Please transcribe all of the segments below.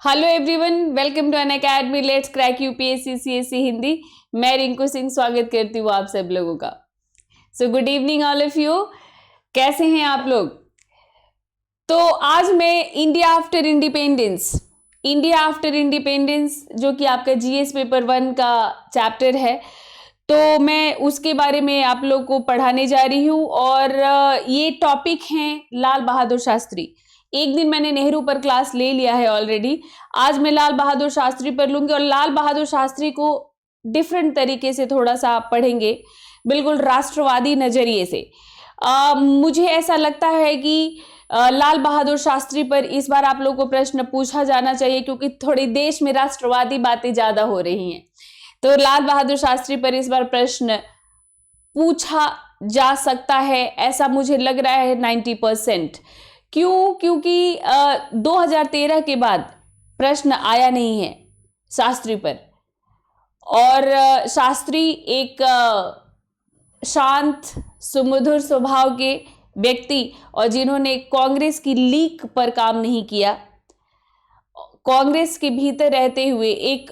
Hello everyone, welcome to Unacademy let's crack UPSC CSC Hindi. मैं रिंकू सिंह स्वागत करती हूँ आप सब लोगों का। So good evening all of you. कैसे हैं आप लोग? तो आज मैं इंडिया आफ्टर इंडिपेंडेंस जो कि आपका जीएस पेपर 1 का चैप्टर है, तो मैं उसके बारे में आप लोग को पढ़ाने जा रही हूँ। और ये टॉपिक हैं लाल बहादुर शास्त्री। एक दिन मैंने नेहरू पर क्लास ले लिया है ऑलरेडी। आज मैं लाल बहादुर शास्त्री पर लूंगी और लाल बहादुर शास्त्री को डिफरेंट तरीके से थोड़ा सा आप पढ़ेंगे, बिल्कुल राष्ट्रवादी नजरिए से। मुझे ऐसा लगता है कि लाल बहादुर शास्त्री पर इस बार आप लोग को प्रश्न पूछा जाना चाहिए, क्योंकि थोड़ी देश में राष्ट्रवादी बातें ज्यादा हो रही हैं। तो लाल बहादुर शास्त्री पर इस बार प्रश्न पूछा जा सकता है, ऐसा मुझे लग रहा है 90%। क्यों? क्योंकि 2013 के बाद प्रश्न आया नहीं है शास्त्री पर। और शास्त्री एक शांत सुमधुर स्वभाव के व्यक्ति और जिन्होंने कांग्रेस की लीक पर काम नहीं किया, कांग्रेस के भीतर रहते हुए एक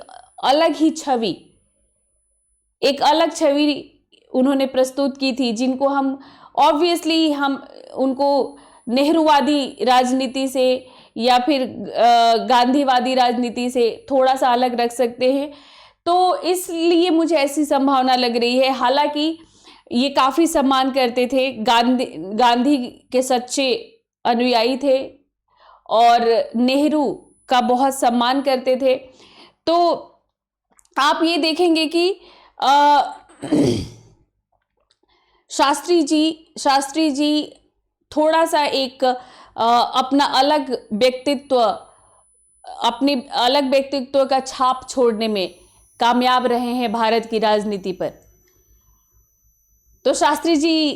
अलग छवि उन्होंने प्रस्तुत की थी, जिनको हम ऑब्वियसली हम उनको नेहरूवादी राजनीति से या फिर गांधीवादी राजनीति से थोड़ा सा अलग रख सकते हैं। तो इसलिए मुझे ऐसी संभावना लग रही है। हालांकि ये काफी सम्मान करते थे, गांधी के सच्चे अनुयायी थे और नेहरू का बहुत सम्मान करते थे। तो आप ये देखेंगे कि शास्त्री जी थोड़ा सा एक अपने अलग व्यक्तित्व का छाप छोड़ने में कामयाब रहे हैं भारत की राजनीति पर। तो शास्त्री जी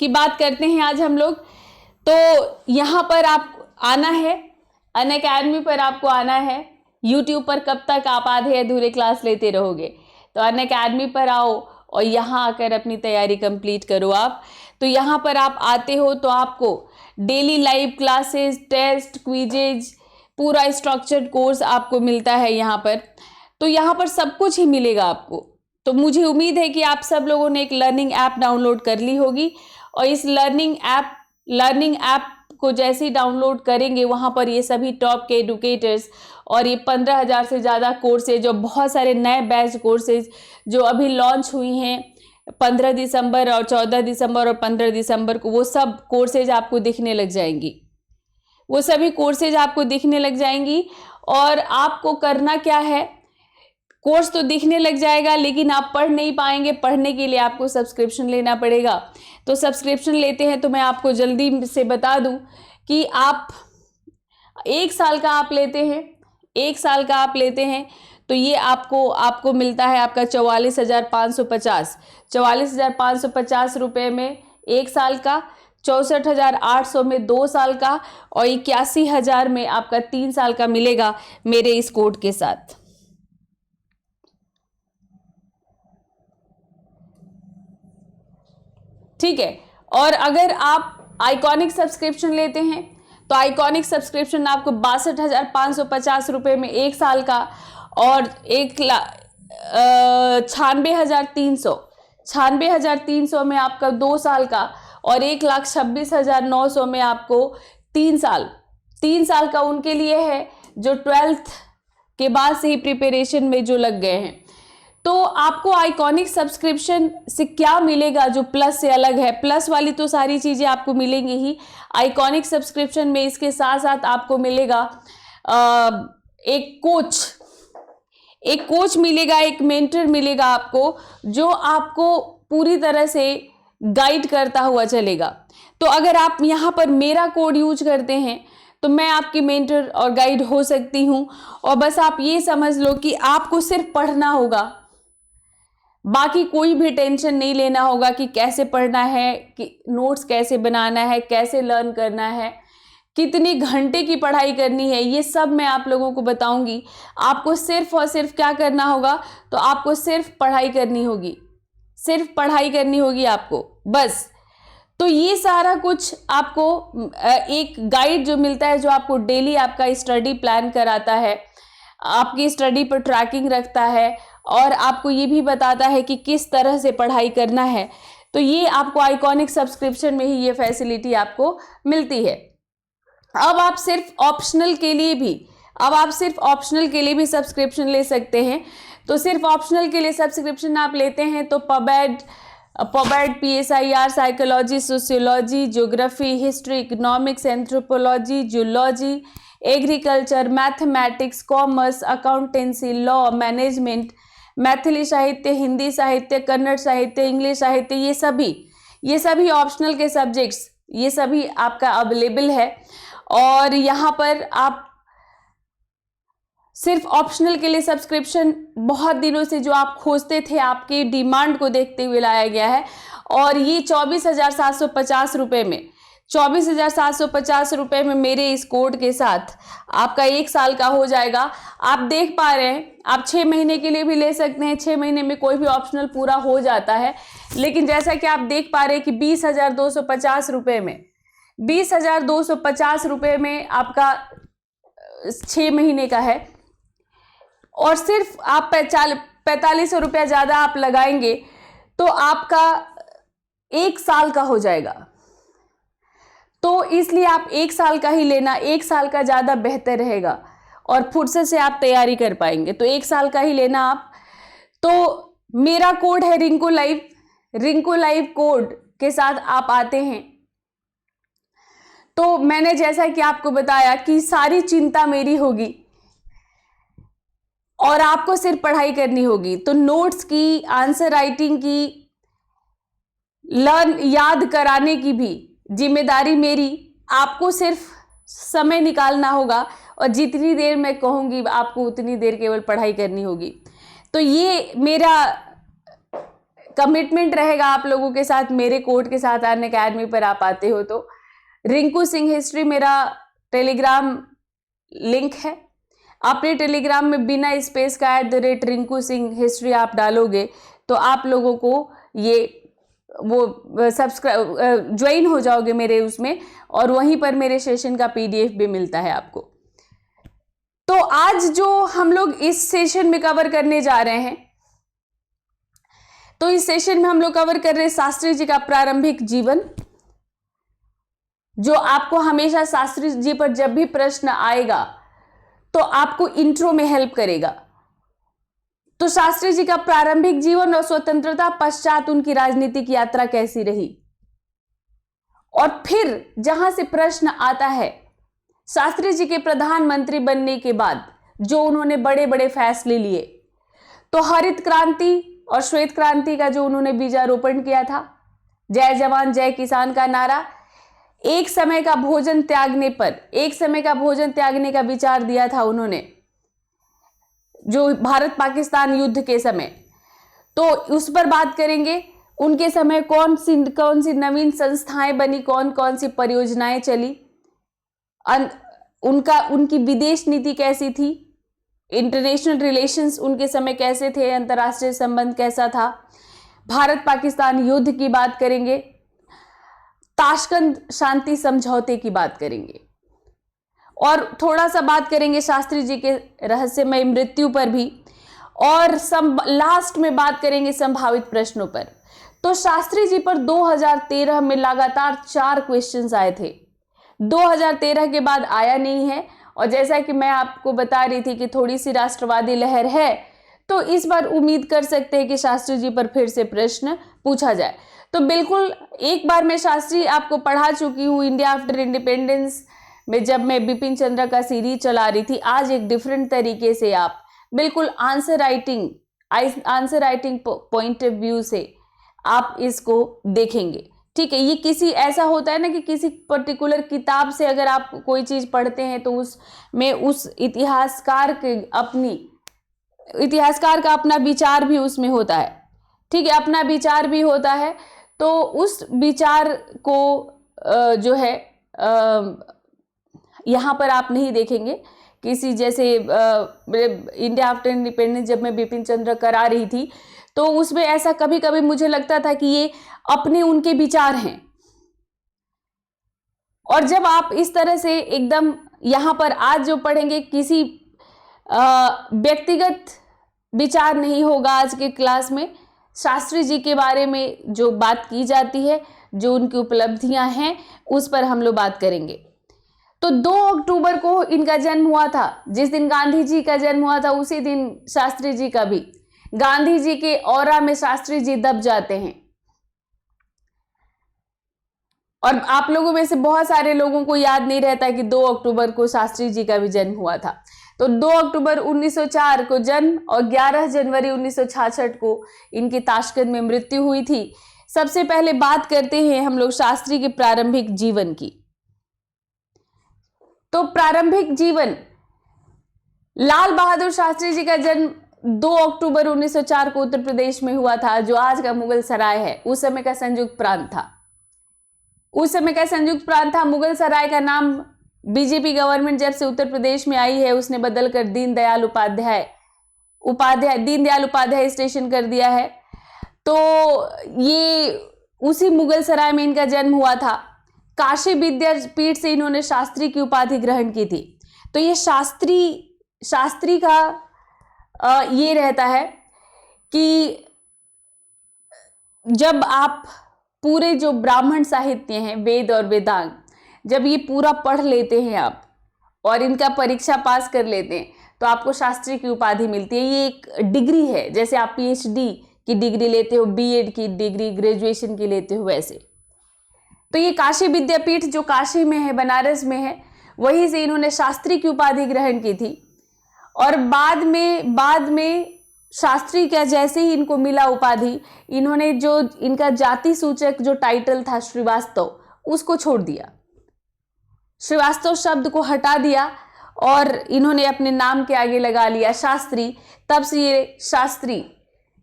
की बात करते हैं आज हम लोग। तो यहाँ पर आप आना है, अनअकैडमी पर आपको आना है। यूट्यूब पर कब तक आप आधे अधूरे क्लास लेते रहोगे? तो अनअकैडमी पर आओ और यहाँ आकर अपनी तैयारी कंप्लीट करो आप। तो यहाँ पर आप आते हो तो आपको daily live classes, test, quizzes, पूरा स्ट्रक्चर्ड कोर्स आपको मिलता है यहाँ पर। तो यहाँ पर सब कुछ ही मिलेगा आपको। तो मुझे उम्मीद है कि आप सब लोगों ने एक लर्निंग ऐप डाउनलोड कर ली होगी, और इस लर्निंग ऐप को जैसे ही डाउनलोड करेंगे, वहाँ पर ये सभी टॉप के एडुकेटर्स और ये 15,000 से ज़्यादा कोर्सेज, जो बहुत सारे नए बैच कोर्सेज जो अभी लॉन्च हुई हैं 15 दिसंबर और 14 दिसंबर और 15 दिसंबर को, वो सब कोर्सेज आपको दिखने लग जाएंगी। और आपको करना क्या है? कोर्स तो दिखने लग जाएगा, लेकिन आप पढ़ नहीं पाएंगे। पढ़ने के लिए आपको सब्सक्रिप्शन लेना पड़ेगा। तो सब्सक्रिप्शन लेते हैं तो मैं आपको जल्दी से बता दूं कि आप 1 साल का आप लेते हैं तो ये आपको मिलता है आपका 44,550 रुपये में 1 साल का, 64,800 में 2 साल का, और 81,000 में आपका 3 साल का मिलेगा मेरे इस कोड के साथ। ठीक है। और अगर आप आइकॉनिक सब्सक्रिप्शन लेते हैं तो आइकॉनिक सब्सक्रिप्शन आपको 62,550 रुपये में 1 साल का, और 96,300 में आपका 2 साल का, और 1,26,900 में आपको 3 साल का उनके लिए है जो 12th के बाद से ही प्रिपरेशन में जो लग गए हैं। तो आपको आइकॉनिक सब्सक्रिप्शन से क्या मिलेगा जो प्लस से अलग है? प्लस वाली तो सारी चीज़ें आपको मिलेंगी ही। आइकॉनिक सब्सक्रिप्शन में इसके साथ साथ आपको मिलेगा एक कोच मिलेगा, एक मेंटर मिलेगा आपको, जो आपको पूरी तरह से गाइड करता हुआ चलेगा। तो अगर आप यहाँ पर मेरा कोड यूज करते हैं तो मैं आपकी मेंटर और गाइड हो सकती हूँ। और बस आप ये समझ लो कि आपको सिर्फ पढ़ना होगा, बाकी कोई भी टेंशन नहीं लेना होगा कि कैसे पढ़ना है, कि नोट्स कैसे बनाना है, कैसे लर्न करना है, कितने घंटे की पढ़ाई करनी है, ये सब मैं आप लोगों को बताऊंगी। आपको सिर्फ और सिर्फ क्या करना होगा? तो आपको सिर्फ पढ़ाई करनी होगी आपको, बस। तो ये सारा कुछ आपको एक गाइड जो मिलता है, जो आपको डेली आपका स्टडी प्लान कराता है, आपकी स्टडी पर ट्रैकिंग रखता है और आपको ये भी बताता है कि किस तरह से पढ़ाई करना है। तो ये आपको आइकॉनिक सब्सक्रिप्शन में ही ये फैसिलिटी आपको मिलती है। अब आप सिर्फ ऑप्शनल के लिए भी सब्सक्रिप्शन ले सकते हैं। तो सिर्फ ऑप्शनल के लिए सब्सक्रिप्शन आप लेते हैं तो पबेड, PSIR, psychology, sociology, geography, history, economics, anthropology, zoology, agriculture, mathematics, commerce, accountancy, law, management, Maithili साहित्य, हिंदी साहित्य, कन्नड़ साहित्य, इंग्लिश साहित्य, ये सभी ऑप्शनल के सब्जेक्ट्स, ये सभी आपका अवेलेबल है। और यहाँ पर आप सिर्फ ऑप्शनल के लिए सब्सक्रिप्शन बहुत दिनों से जो आप खोजते थे, आपकी डिमांड को देखते हुए लाया गया है। और ये 24,750 रुपये में, 24,750 रुपये में मेरे इस कोड के साथ आपका 1 साल का हो जाएगा। आप देख पा रहे हैं, आप 6 महीने के लिए भी ले सकते हैं, 6 महीने में कोई भी ऑप्शनल पूरा हो जाता है। लेकिन जैसा कि आप देख पा रहे हैं कि 20,250 रुपये में, 20,250 रुपये में आपका 6 महीने का है। और सिर्फ आप 4500 रुपया ज़्यादा आप लगाएंगे तो आपका 1 साल का हो जाएगा। तो इसलिए आप 1 साल का ही लेना, 1 साल का ज़्यादा बेहतर रहेगा और फुर्सत से आप तैयारी कर पाएंगे। तो 1 साल का ही लेना आप। तो मेरा कोड है रिंकू लाइव कोड के साथ आप आते हैं तो मैंने जैसा कि आपको बताया कि सारी चिंता मेरी होगी और आपको सिर्फ पढ़ाई करनी होगी। तो नोट्स की, आंसर राइटिंग की, याद कराने की भी जिम्मेदारी मेरी। आपको सिर्फ समय निकालना होगा और जितनी देर मैं कहूँगी आपको उतनी देर केवल पढ़ाई करनी होगी। तो ये मेरा कमिटमेंट रहेगा आप लोगों के साथ, मेरे कोड के साथ अनअकैडमी पर आप आते हो तो। रिंकू सिंह हिस्ट्री मेरा टेलीग्राम लिंक है। अपने टेलीग्राम में बिना स्पेस का @रिंकू सिंह हिस्ट्री आप डालोगे तो आप लोगों को ये वो सब्सक्राइब ज्वाइन हो जाओगे मेरे उसमें, और वहीं पर मेरे सेशन का PDF भी मिलता है आपको। तो आज जो हम लोग इस सेशन में कवर करने जा रहे हैं, तो इस सेशन में हम लोग कवर कर रहे हैं शास्त्री जी का प्रारंभिक जीवन, जो आपको हमेशा शास्त्री जी पर जब भी प्रश्न आएगा तो आपको इंट्रो में हेल्प करेगा। तो शास्त्री जी का प्रारंभिक जीवन और स्वतंत्रता पश्चात उनकी राजनीतिक यात्रा कैसी रही, और फिर जहां से प्रश्न आता है शास्त्री जी के प्रधानमंत्री बनने के बाद जो उन्होंने बड़े बड़े फैसले लिए, तो हरित क्रांति और श्वेत क्रांति का जो उन्होंने बीजारोपण किया था, जय जवान जय किसान का नारा, एक समय का भोजन त्यागने का विचार दिया था उन्होंने, जो भारत पाकिस्तान युद्ध के समय, तो उस पर बात करेंगे। उनके समय कौन सी नवीन संस्थाएं बनी, कौन सी परियोजनाएं चली, उनकी विदेश नीति कैसी थी, इंटरनेशनल रिलेशंस उनके समय कैसे थे, अंतर्राष्ट्रीय संबंध कैसा था, भारत पाकिस्तान युद्ध की बात करेंगे, ताशकंद शांति समझौते की बात करेंगे, और थोड़ा सा बात करेंगे शास्त्री जी के रहस्यमय मृत्यु पर भी, और लास्ट में बात करेंगे संभावित प्रश्नों पर। तो शास्त्री जी पर 2013 में लगातार 4 क्वेश्चंस आए थे, 2013 के बाद आया नहीं है। और जैसा कि मैं आपको बता रही थी कि थोड़ी सी राष्ट्रवादी लहर है, तो इस बार उम्मीद कर सकते हैं कि शास्त्री जी पर फिर से प्रश्न पूछा जाए। तो बिल्कुल एक बार मैं शास्त्री आपको पढ़ा चुकी हूँ इंडिया आफ्टर इंडिपेंडेंस में, जब मैं बिपिन चंद्र का सीरीज चला रही थी। आज एक डिफरेंट तरीके से आप बिल्कुल answer writing point of view से आप इसको देखेंगे। ठीक है, ये किसी ऐसा होता है ना कि किसी पर्टिकुलर किताब से अगर आप कोई चीज पढ़ते हैं तो उसमें उस इतिहासकार का अपना विचार भी उसमें होता है। ठीक है, अपना विचार भी होता है। तो उस विचार को जो है यहाँ पर आप नहीं देखेंगे किसी, जैसे इंडिया आफ्टर इंडिपेंडेंस जब मैं बिपिन चंद्र करा रही थी तो उसमें ऐसा कभी कभी मुझे लगता था कि ये अपने उनके विचार हैं, और जब आप इस तरह से एकदम यहाँ पर आज जो पढ़ेंगे, किसी व्यक्तिगत विचार नहीं होगा आज के क्लास में। शास्त्री जी के बारे में जो बात की जाती है, जो उनकी उपलब्धियां हैं, उस पर हम लोग बात करेंगे। तो 2 अक्टूबर को इनका जन्म हुआ था। जिस दिन गांधी जी का जन्म हुआ था उसी दिन शास्त्री जी का भी। गांधी जी के ऑरा में शास्त्री जी दब जाते हैं। और आप लोगों में से बहुत सारे लोगों को याद नहीं रहता कि 2 अक्टूबर को शास्त्री जी का भी जन्म हुआ था। तो 2 अक्टूबर 1904 को जन्म और 11 जनवरी 1966 को इनकी ताशकंद में मृत्यु हुई थी। सबसे पहले बात करते हैं हम लोग शास्त्री के प्रारंभिक जीवन की। तो प्रारंभिक जीवन, लाल बहादुर शास्त्री जी का जन्म 2 अक्टूबर 1904 को उत्तर प्रदेश में हुआ था, जो आज का मुगल सराय है। उस समय का संयुक्त प्रांत था। उस समय का संयुक्त प्रांत था। मुगल सराय का नाम बीजेपी गवर्नमेंट जब से उत्तर प्रदेश में आई है उसने बदलकर दीनदयाल उपाध्याय स्टेशन कर दिया है। तो ये उसी मुगल सराय में इनका जन्म हुआ था। काशी विद्यापीठ से इन्होंने शास्त्री की उपाधि ग्रहण की थी। तो ये शास्त्री का ये रहता है कि जब आप पूरे जो ब्राह्मण साहित्य हैं, वेद और वेदांग, जब ये पूरा पढ़ लेते हैं आप और इनका परीक्षा पास कर लेते हैं तो आपको शास्त्री की उपाधि मिलती है। ये एक डिग्री है, जैसे आप पीएचडी की डिग्री लेते हो, बीएड की डिग्री, ग्रेजुएशन की लेते हो, वैसे। तो ये काशी विद्यापीठ जो काशी में है, बनारस में है, वहीं से इन्होंने शास्त्री की उपाधि ग्रहण की थी। और बाद में शास्त्री का जैसे ही इनको मिला उपाधि, इन्होंने जो इनका जाति सूचक जो टाइटल था श्रीवास्तव, उसको छोड़ दिया। श्रीवास्तव शब्द को हटा दिया और इन्होंने अपने नाम के आगे लगा लिया शास्त्री। तब से ये शास्त्री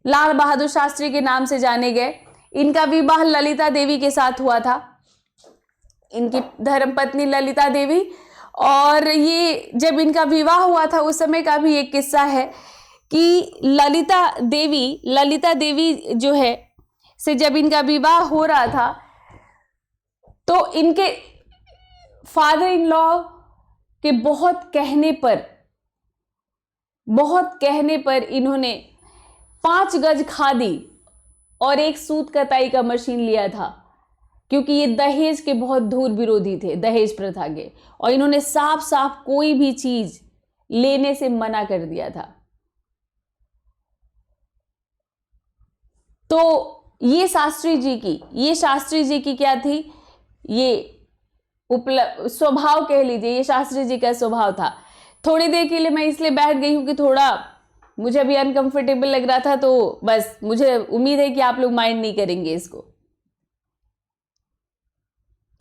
लाल बहादुर शास्त्री के नाम से जाने गए। इनका विवाह ललिता देवी के साथ हुआ था, इनकी धर्मपत्नी ललिता देवी। और ये जब इनका विवाह हुआ था उस समय का भी एक किस्सा है कि ललिता देवी जो है से जब इनका विवाह हो रहा था तो इनके फादर इन लॉ के बहुत कहने पर इन्होंने 5 गज खादी और एक सूत कताई का मशीन लिया था, क्योंकि ये दहेज के बहुत धूर विरोधी थे, दहेज प्रथा के। और इन्होंने साफ साफ कोई भी चीज लेने से मना कर दिया था। तो ये शास्त्री जी की क्या थी, ये स्वभाव कह लीजिए, ये शास्त्री जी का स्वभाव था। थोड़ी देर के लिए मैं इसलिए बैठ गई हूं कि थोड़ा मुझे अभी अनकंफर्टेबल लग रहा था, तो बस मुझे उम्मीद है कि आप लोग माइंड नहीं करेंगे इसको।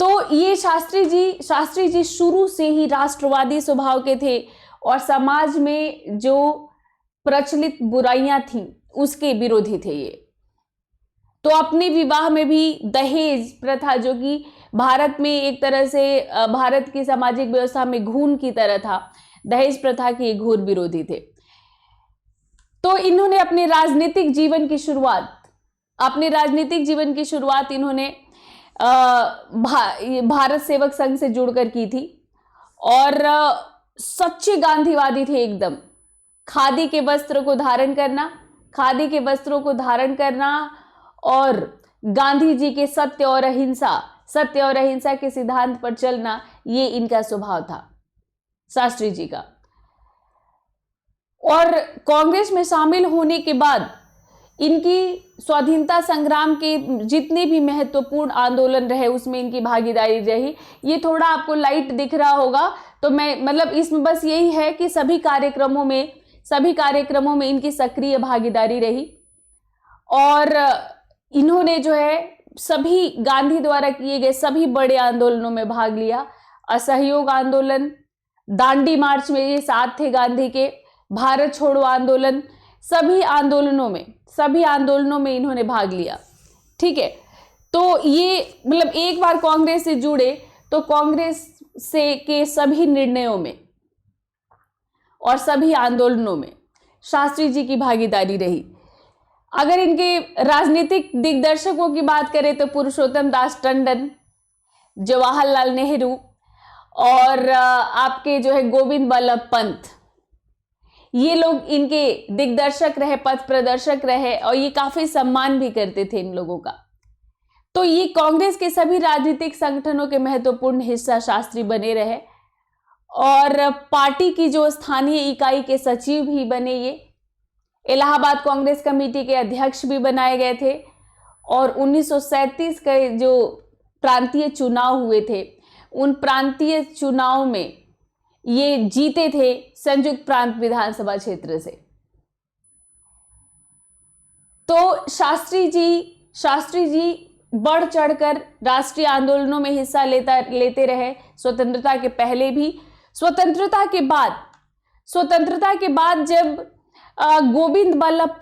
तो ये शास्त्री जी शुरू से ही राष्ट्रवादी स्वभाव के थे और समाज में जो प्रचलित बुराइयां थीं उसके विरोधी थे ये। तो अपने विवाह में भी दहेज प्रथा, जो कि भारत में एक तरह से भारत की सामाजिक व्यवस्था में घून की तरह था, दहेज प्रथा के घोर विरोधी थे। तो इन्होंने अपने राजनीतिक जीवन की शुरुआत इन्होंने भारत सेवक संघ से जुड़कर की थी। और सच्चे गांधीवादी थे एकदम। खादी के वस्त्रों को धारण करना और गांधी जी के सत्य और अहिंसा के सिद्धांत पर चलना, ये इनका स्वभाव था शास्त्री जी का। और कांग्रेस में शामिल होने के बाद इनकी स्वाधीनता संग्राम के जितने भी महत्वपूर्ण आंदोलन रहे उसमें इनकी भागीदारी रही। ये थोड़ा आपको लाइट दिख रहा होगा, तो मैं मतलब इसमें बस यही है कि सभी कार्यक्रमों में इनकी सक्रिय भागीदारी रही। और इन्होंने जो है सभी गांधी द्वारा किए गए सभी बड़े आंदोलनों में भाग लिया। असहयोग आंदोलन, दांडी मार्च में ये साथ थे गांधी के, भारत छोड़ो आंदोलन, सभी आंदोलनों में इन्होंने भाग लिया। ठीक है, तो ये मतलब एक बार कांग्रेस से जुड़े तो कांग्रेस से के सभी निर्णयों में और सभी आंदोलनों में शास्त्री जी की भागीदारी रही। अगर इनके राजनीतिक दिग्दर्शकों की बात करें तो पुरुषोत्तम दास टंडन, जवाहरलाल नेहरू और आपके जो है गोविंद बल्लभ पंत, ये लोग इनके दिग्दर्शक रहे, पथ प्रदर्शक रहे और ये काफी सम्मान भी करते थे इन लोगों का। तो ये कांग्रेस के सभी राजनीतिक संगठनों के महत्वपूर्ण हिस्सा शास्त्री बने रहे और पार्टी की जो स्थानीय इकाई के सचिव भी बने। ये इलाहाबाद कांग्रेस कमेटी के अध्यक्ष भी बनाए गए थे और 1937 के जो प्रांतीय चुनाव हुए थे, उन प्रांतीय चुनाव में ये जीते थे संयुक्त प्रांत विधानसभा क्षेत्र से। तो शास्त्री जी बढ़ चढ़कर राष्ट्रीय आंदोलनों में हिस्सा लेते रहे, स्वतंत्रता के पहले भी, स्वतंत्रता के बाद जब गोविंद बल्लभ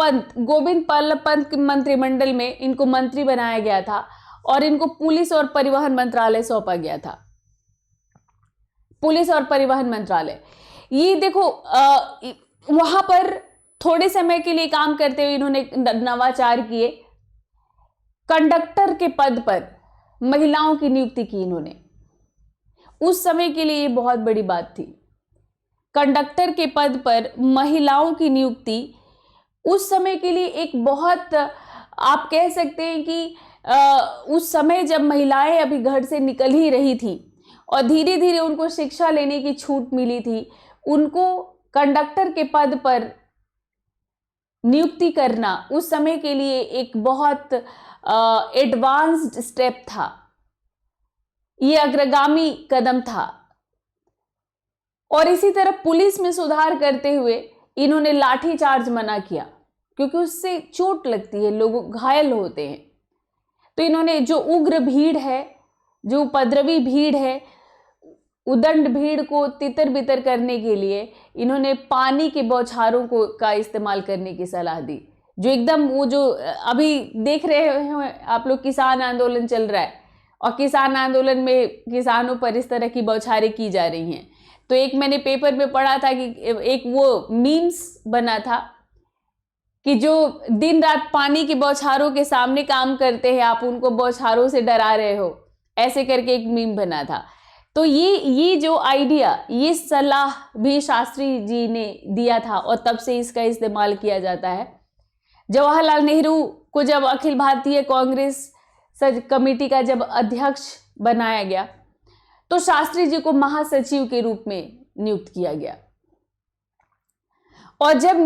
पंत के मंत्रिमंडल में इनको मंत्री बनाया गया था और इनको पुलिस और परिवहन मंत्रालय सौंपा गया था। पुलिस और परिवहन मंत्रालय, ये देखो वहां पर थोड़े समय के लिए काम करते हुए इन्होंने नवाचार किए। कंडक्टर के पद पर महिलाओं की नियुक्ति की इन्होंने, उस समय के लिए ये बहुत बड़ी बात थी। कंडक्टर के पद पर महिलाओं की नियुक्ति उस समय के लिए एक बहुत, आप कह सकते हैं कि उस समय जब महिलाएं अभी घर से निकल ही रही थी और धीरे धीरे उनको शिक्षा लेने की छूट मिली थी, उनको कंडक्टर के पद पर नियुक्ति करना उस समय के लिए एक बहुत एडवांस्ड स्टेप था, ये अग्रगामी कदम था। और इसी तरह पुलिस में सुधार करते हुए इन्होंने लाठी चार्ज मना किया, क्योंकि उससे चोट लगती है, लोग घायल होते हैं। तो इन्होंने जो उग्र भीड़ है, जो उपद्रवी भीड़ है, उदंड भीड़ को तितर बितर करने के लिए इन्होंने पानी के बौछारों का इस्तेमाल करने की सलाह दी। जो एकदम वो जो अभी देख रहे हैं आप लोग, किसान आंदोलन चल रहा है और किसान आंदोलन में किसानों पर इस तरह की बौछारें की जा रही हैं। तो एक मैंने पेपर में पढ़ा था कि एक वो मीम्स बना था कि जो दिन रात पानी के बौछारों के सामने काम करते हैं, आप उनको बौछारों से डरा रहे हो, ऐसे करके एक मीम बना था। तो ये जो आइडिया, ये सलाह भी शास्त्री जी ने दिया था और तब से इसका इस्तेमाल किया जाता है। जवाहरलाल नेहरू को जब अखिल भारतीय कांग्रेस कमेटी का जब अध्यक्ष बनाया गया, तो शास्त्री जी को महासचिव के रूप में नियुक्त किया गया। और जब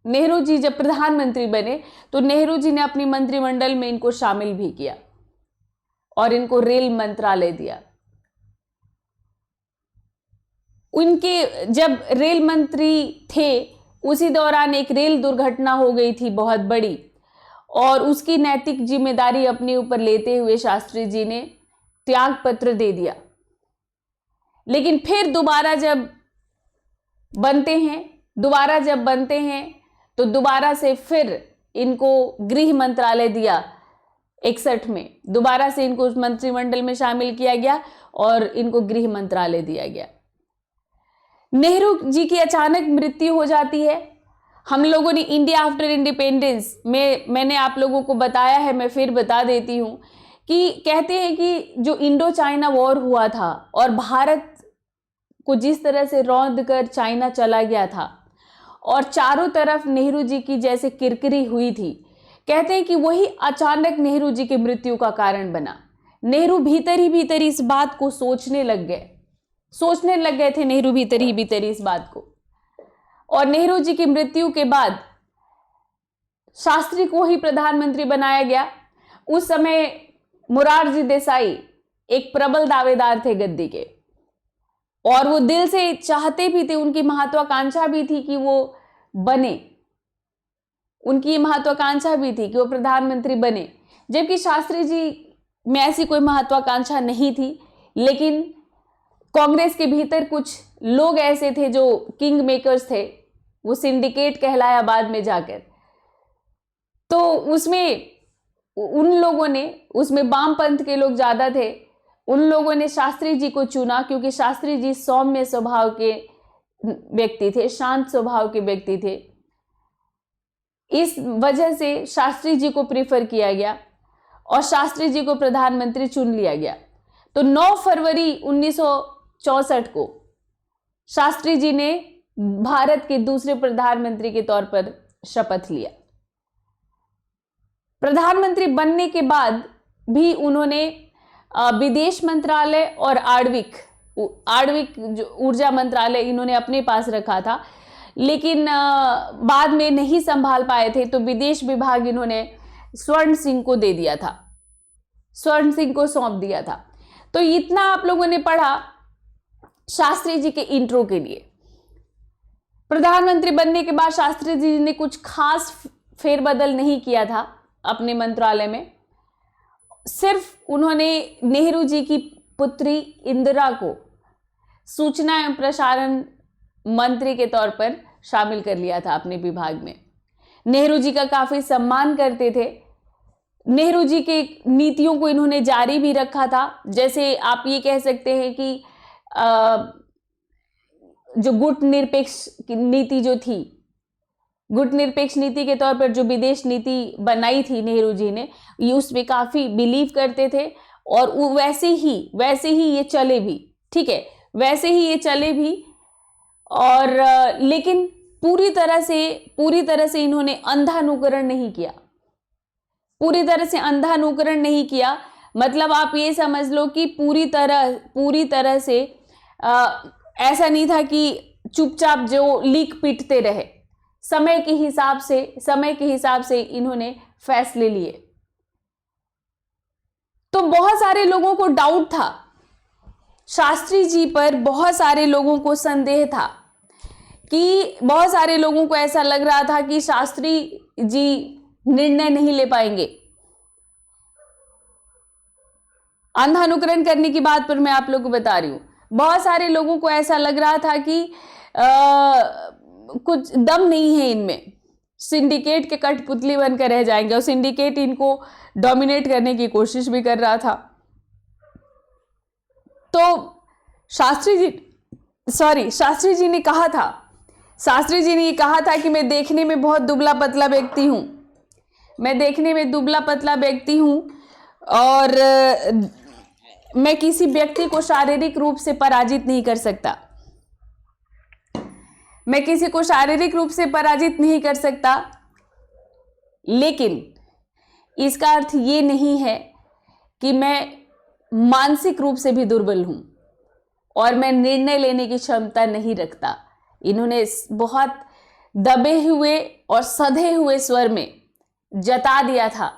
नेहरू जी जब प्रधानमंत्री बने, तो नेहरू जी ने अपनी मंत्रिमंडल में इनको शामिल भी किया और इनको रेल मंत्रालय दिया। उनके जब रेल मंत्री थे, उसी दौरान एक रेल दुर्घटना हो गई थी बहुत बड़ी, और उसकी नैतिक जिम्मेदारी अपने ऊपर लेते हुए शास्त्री जी ने त्याग पत्र दे दिया। लेकिन फिर दोबारा जब बनते हैं तो दोबारा से फिर इनको गृह मंत्रालय दिया। 61 में दोबारा से इनको उस मंत्रिमंडल में शामिल किया गया और इनको गृह मंत्रालय दिया गया। नेहरू जी की अचानक मृत्यु हो जाती है। हम लोगों ने इंडिया आफ्टर इंडिपेंडेंस में मैंने आप लोगों को बताया है, मैं फिर बता देती हूँ कि कहते हैं कि जो इंडो चाइना वॉर हुआ था और भारत को जिस तरह से रौंद कर चाइना चला गया था और चारों तरफ नेहरू जी की जैसे किरकिरी हुई थी, कहते हैं कि वही अचानक नेहरू जी की मृत्यु का कारण बना। नेहरू भीतर ही भीतर इस बात को सोचने लग गए थे नेहरू भीतर ही भीतर इस बात को। और नेहरू जी की मृत्यु के बाद शास्त्री को ही प्रधानमंत्री बनाया गया। उस समय मोरारजी देसाई एक प्रबल दावेदार थे गद्दी के, और वो दिल से चाहते भी थे, उनकी महत्वाकांक्षा भी थी कि वो बने, उनकी महत्वाकांक्षा भी थी कि वो प्रधानमंत्री बने। जबकि शास्त्री जी में ऐसी कोई महत्वाकांक्षा नहीं थी, लेकिन कांग्रेस के भीतर कुछ लोग ऐसे थे जो किंग मेकर्स थे, वो सिंडिकेट कहलाया बाद में जाकर। तो उसमें उन लोगों ने, उसमें वामपंथ के लोग ज्यादा थे, उन लोगों ने शास्त्री जी को चुना क्योंकि शास्त्री जी सौम्य स्वभाव के व्यक्ति थे, शांत स्वभाव के व्यक्ति थे। इस वजह से शास्त्री जी को प्रेफर किया गया और शास्त्री जी को प्रधानमंत्री चुन लिया गया। तो 9 फरवरी 1964 को शास्त्री जी ने भारत के दूसरे प्रधानमंत्री के तौर पर शपथ लिया। प्रधानमंत्री बनने के बाद भी उन्होंने विदेश मंत्रालय और आणविक जो ऊर्जा मंत्रालय इन्होंने अपने पास रखा था, लेकिन बाद में नहीं संभाल पाए थे, तो विदेश विभाग इन्होंने स्वर्ण सिंह को दे दिया था, स्वर्ण सिंह को सौंप दिया था। तो इतना आप लोगों ने पढ़ा शास्त्री जी के इंट्रो के लिए। प्रधानमंत्री बनने के बाद शास्त्री जी ने कुछ खास फेरबदल नहीं किया था अपने मंत्रालय में। सिर्फ उन्होंने नेहरू जी की पुत्री इंदिरा को सूचना एवं प्रसारण मंत्री के तौर पर शामिल कर लिया था अपने विभाग में। नेहरू जी का काफी सम्मान करते थे। नेहरू जी के नीतियों को इन्होंने जारी भी रखा था। जैसे आप ये कह सकते हैं कि जो गुट निरपेक्ष नीति जो थी, गुट निरपेक्ष नीति के तौर पर जो विदेश नीति बनाई थी नेहरू जी ने, ये उसमें काफी बिलीव करते थे और वैसे ही ये चले भी। ठीक है, वैसे ही ये चले भी। और लेकिन पूरी तरह से इन्होंने अंधानुकरण नहीं किया। पूरी तरह से अंधानुकरण नहीं किया, मतलब आप ये समझ लो कि पूरी तरह से ऐसा नहीं था कि चुपचाप जो लीक पीटते रहे। समय के हिसाब से इन्होंने फैसले लिए। तो बहुत सारे लोगों को डाउट था शास्त्री जी पर, बहुत सारे लोगों को संदेह था कि बहुत सारे लोगों को ऐसा लग रहा था कि शास्त्री जी निर्णय नहीं ले पाएंगे। अंधानुकरण करने की बात पर मैं आप लोगों को बता रही हूं। बहुत सारे लोगों को ऐसा लग रहा था कि कुछ दम नहीं है इनमें, सिंडिकेट के कठपुतली बनकर रह जाएंगे, और सिंडिकेट इनको डोमिनेट करने की कोशिश भी कर रहा था। तो शास्त्री जी ने कहा था कि मैं देखने में बहुत दुबला पतला व्यक्ति हूं और मैं किसी व्यक्ति को शारीरिक रूप से पराजित नहीं कर सकता, लेकिन इसका अर्थ ये नहीं है कि मैं मानसिक रूप से भी दुर्बल हूं और मैं निर्णय लेने की क्षमता नहीं रखता। इन्होंने बहुत दबे हुए और सधे हुए स्वर में जता दिया था।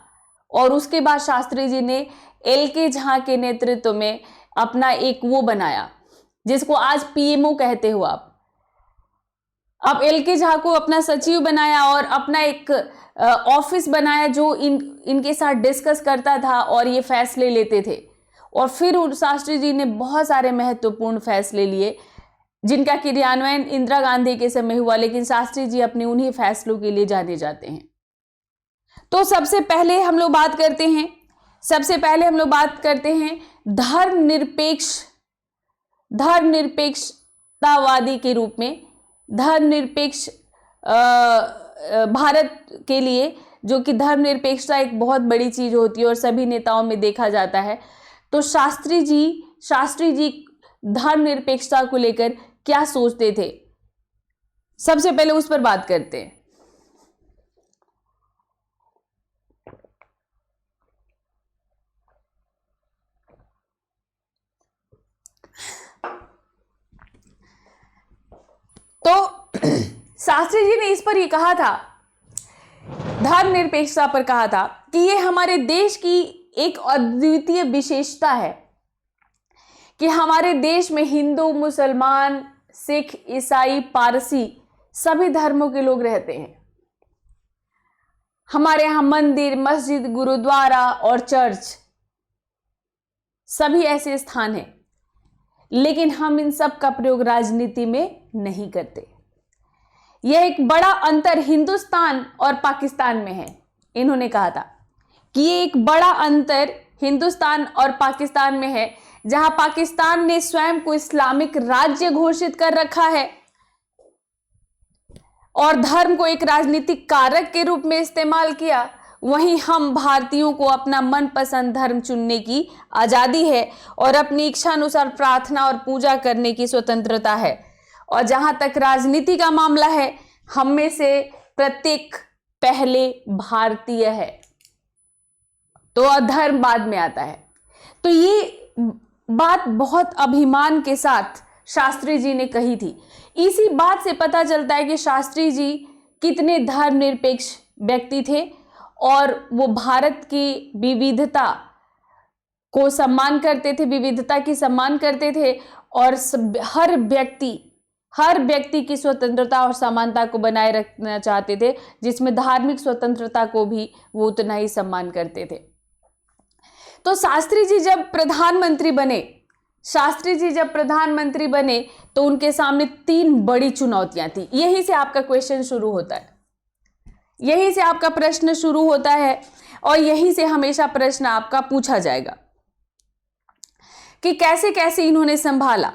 और उसके बाद शास्त्री जी ने एल.के. झा के नेतृत्व में अपना एक वो बनाया जिसको आज पीएमओ कहते हो आप। अब एल.के. झा को अपना सचिव बनाया और अपना एक ऑफिस बनाया जो इनके साथ डिस्कस करता था और ये फैसले लेते थे। और फिर शास्त्री जी ने बहुत सारे महत्वपूर्ण फैसले लिए जिनका क्रियान्वयन इंदिरा गांधी के समय हुआ, लेकिन शास्त्री जी अपने उन्हीं फैसलों के लिए जाने जाते हैं। तो सबसे पहले हम लोग बात करते हैं धर्मनिरपेक्षतावादी के रूप में, धर्मनिरपेक्ष भारत के लिए, जो कि धर्मनिरपेक्षता एक बहुत बड़ी चीज होती है और सभी नेताओं में देखा जाता है। तो शास्त्री जी धर्मनिरपेक्षता को लेकर क्या सोचते थे, सबसे पहले उस पर बात करते हैं। तो शास्त्री जी ने इस पर यह कहा था, धर्मनिरपेक्षता पर कहा था कि ये हमारे देश की एक अद्वितीय विशेषता है कि हमारे देश में हिंदू, मुसलमान, सिख, ईसाई, पारसी सभी धर्मों के लोग रहते हैं। हमारे यहां मंदिर, मस्जिद, गुरुद्वारा और चर्च सभी ऐसे स्थान हैं, लेकिन हम इन सब का प्रयोग राजनीति में नहीं करते। यह एक बड़ा अंतर हिंदुस्तान और पाकिस्तान में है। इन्होंने कहा था कि ये एक बड़ा अंतर हिंदुस्तान और पाकिस्तान में है, जहां पाकिस्तान ने स्वयं को इस्लामिक राज्य घोषित कर रखा है और धर्म को एक राजनीतिक कारक के रूप में इस्तेमाल किया, वहीं हम भारतीयों को अपना मनपसंद धर्म चुनने की आज़ादी है और अपनी इच्छा अनुसार प्रार्थना और पूजा करने की स्वतंत्रता है। और जहां तक राजनीति का मामला है, हम में से प्रत्येक पहले भारतीय है, तो अधर्म बाद में आता है। तो ये बात बहुत अभिमान के साथ शास्त्री जी ने कही थी। इसी बात से पता चलता है कि शास्त्री जी कितने धर्मनिरपेक्ष व्यक्ति थे और वो भारत की विविधता को सम्मान करते थे, विविधता की सम्मान करते थे और हर व्यक्ति की स्वतंत्रता और समानता को बनाए रखना चाहते थे, जिसमें धार्मिक स्वतंत्रता को भी वो उतना ही सम्मान करते थे। तो शास्त्री जी जब प्रधानमंत्री बने तो उनके सामने 3 बड़ी चुनौतियां थी। यहीं से आपका क्वेश्चन शुरू होता है, यहीं से आपका प्रश्न शुरू होता है और यहीं से हमेशा प्रश्न आपका पूछा जाएगा कि कैसे कैसे इन्होंने संभाला।